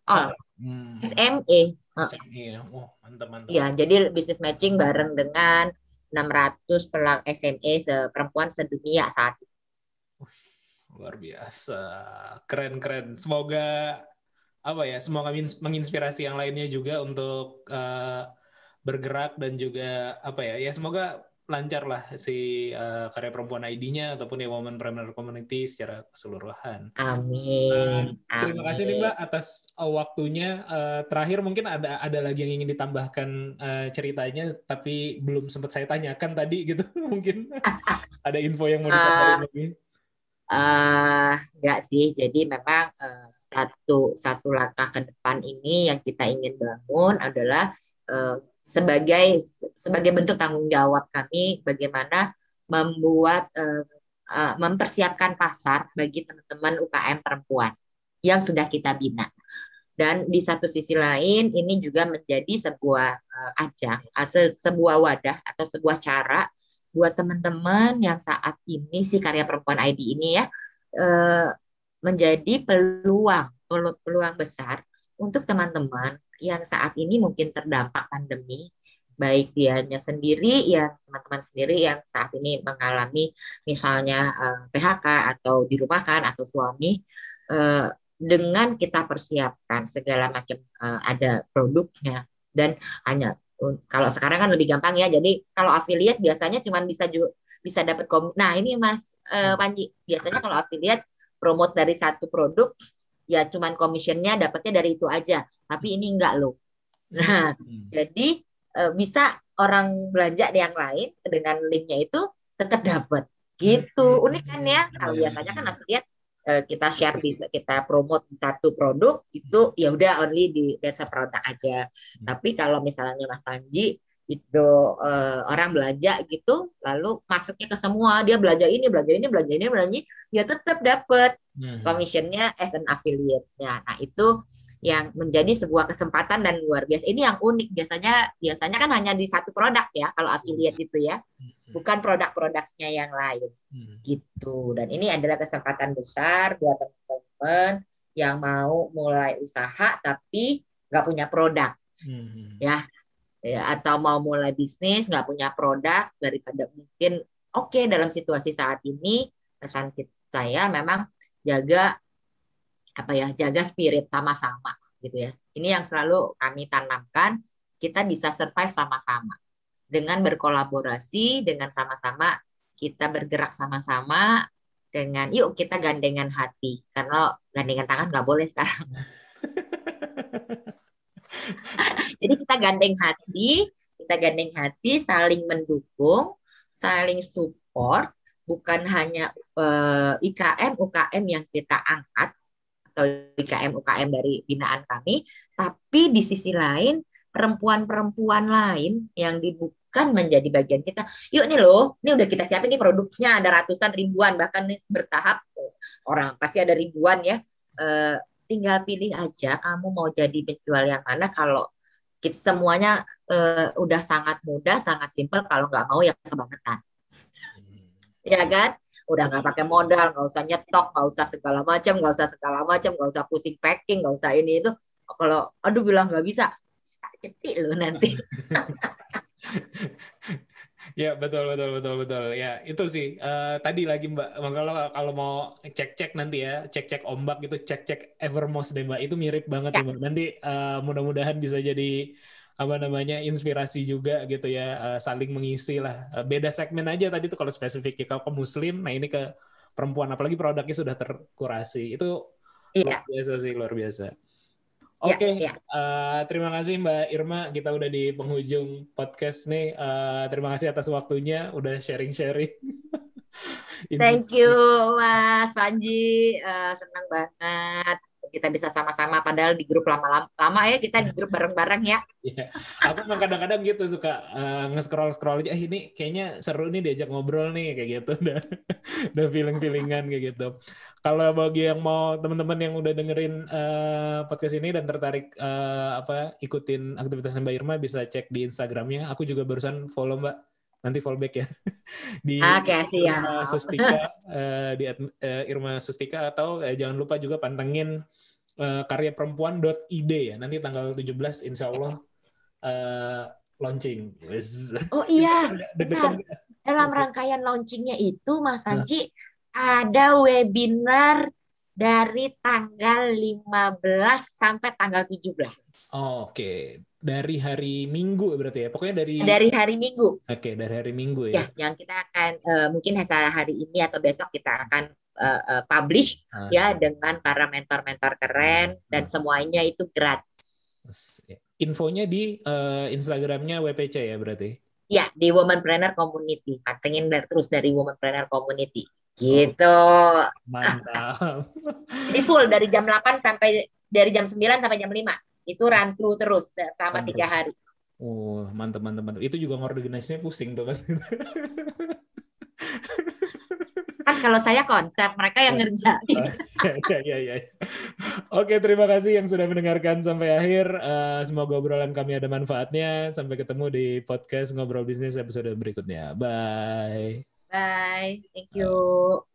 all. SME. SME, mantap. Iya, jadi business matching bareng dengan 600 pelaku SME perempuan sedunia saat itu. Luar biasa, keren. Semoga menginspirasi yang lainnya juga untuk bergerak dan juga semoga lancar lah si Karya Perempuan ID-nya ataupun ya Womanpreneur Community secara keseluruhan. Amin. Terima kasih nih Mbak atas waktunya. Terakhir mungkin ada lagi yang ingin ditambahkan ceritanya, tapi belum sempat saya tanyakan tadi gitu. Mungkin ada info yang mau ditambahin lebih. Enggak sih, jadi memang satu langkah ke depan ini yang kita ingin bangun adalah sebagai bentuk tanggung jawab kami bagaimana mempersiapkan pasar bagi teman-teman UKM perempuan yang sudah kita bina. Dan di satu sisi lain ini juga menjadi sebuah ajang, sebuah wadah atau sebuah cara buat teman-teman yang saat ini si Karya Perempuan ID ini ya menjadi peluang besar untuk teman-teman yang saat ini mungkin terdampak pandemi, baik dianya sendiri ya teman-teman sendiri yang saat ini mengalami misalnya PHK atau dirumahkan atau suami, dengan kita persiapkan segala macam ada produknya dan hanya kalau sekarang kan lebih gampang ya. Jadi kalau affiliate biasanya cuma bisa dapat nah ini Mas Panji, biasanya kalau affiliate promote dari satu produk ya cuman commissionnya dapatnya dari itu aja. Tapi ini enggak loh. Nah, jadi bisa orang belanja di yang lain dengan linknya itu tetap dapat. Gitu. Unik kan ya? Kalau biasanya kan affiliate kita share kita promote di satu produk itu ya udah only di desa produk aja. Tapi kalau misalnya Mas Panji itu orang belanja gitu lalu masuknya ke semua, dia belanja ini ya tetap dapat commissionnya as an affiliate-nya. Nah itu yang menjadi sebuah kesempatan dan luar biasa. Ini yang unik, biasanya kan hanya di satu produk ya kalau affiliate itu ya, bukan produk-produknya yang lain gitu. Dan ini adalah kesempatan besar buat teman-teman yang mau mulai usaha tapi nggak punya produk ya, atau mau mulai bisnis nggak punya produk, daripada mungkin dalam situasi saat ini pesan saya memang jaga spirit sama-sama gitu ya. Ini yang selalu kami tanamkan, kita bisa survive sama-sama dengan berkolaborasi, dengan sama-sama kita bergerak sama-sama, dengan yuk kita gandengan hati, karena gandengan tangan nggak boleh sekarang. Jadi kita gandeng hati, saling mendukung, saling support, bukan hanya UKM yang kita angkat atau UKM dari binaan kami, tapi di sisi lain perempuan-perempuan lain yang bukan menjadi bagian kita. Yuk nih loh, ini udah kita siapin nih produknya, ada ratusan ribuan, bahkan nih bertahap orang pasti ada ribuan ya. Tinggal pilih aja kamu mau jadi penjual yang mana. Kalau kita semuanya udah sangat mudah, sangat simpel. Kalau nggak mau ya kebangetan. Ya kan? Udah nggak pakai modal, nggak usah nyetok, nggak usah segala macam, nggak usah pusing packing, nggak usah ini itu. Kalau bilang nggak bisa, cetik loh nanti. Ya betul. Ya itu sih tadi lagi Mbak, kalau mau cek nanti ya, cek ombak gitu, cek Evermost deh Mbak, itu mirip banget ya Mbak. Nanti mudah-mudahan bisa jadi inspirasi juga gitu ya, saling mengisi lah. Beda segmen aja tadi tuh kalau spesifik kalau ke muslim, nah ini ke perempuan, apalagi produknya sudah terkurasi. Itu luar biasa. Oke. Terima kasih Mbak Irma, kita udah di penghujung podcast nih. Terima kasih atas waktunya, udah sharing-sharing. Thank you Mas Panji, senang banget kita bisa sama-sama, padahal di grup lama ya, kita di grup bareng-bareng ya. Iya. Aku memang kadang-kadang gitu suka nge-scroll aja, ini kayaknya seru nih diajak ngobrol nih kayak gitu. Udah feeling-feelingan kayak gitu. Kalau bagi yang mau teman-teman yang udah dengerin podcast ini dan tertarik ikutin aktivitasnya Mbak Irma, bisa cek di Instagramnya. Aku juga barusan follow Mbak, nanti follow back ya. Di Irma Sustika, di Irma Sustika, atau jangan lupa juga pantengin karyaperempuan.id ya. Nanti tanggal 17 insya Allah launching. Oh iya, benar. Dalam rangkaian launchingnya itu Mas Panji ada webinar dari tanggal 15 sampai tanggal 17. Oh, oke. Dari hari Minggu berarti ya? Pokoknya dari hari Minggu. Oke, dari hari Minggu ya. Yang kita akan mungkin hari ini atau besok kita akan publish ya dengan para mentor-mentor keren dan semuanya itu gratis. Infonya di Instagramnya WPC ya berarti? Ya, di Womanpreneur Community. Pantengin terus dari Womanpreneur Community. Gitu. Mantap. Jadi full dari jam 8 sampai dari jam 9 sampai jam 5. Itu run through terus selama 3 hari. Mantap. Itu juga ngorganisasinya pusing tuh pasti. Kan kalau saya konsep, mereka yang ngerjain. Ya. Oke, terima kasih yang sudah mendengarkan sampai akhir. Semoga obrolan kami ada manfaatnya. Sampai ketemu di podcast Ngobrol Bisnis episode berikutnya. Bye. Bye, thank you.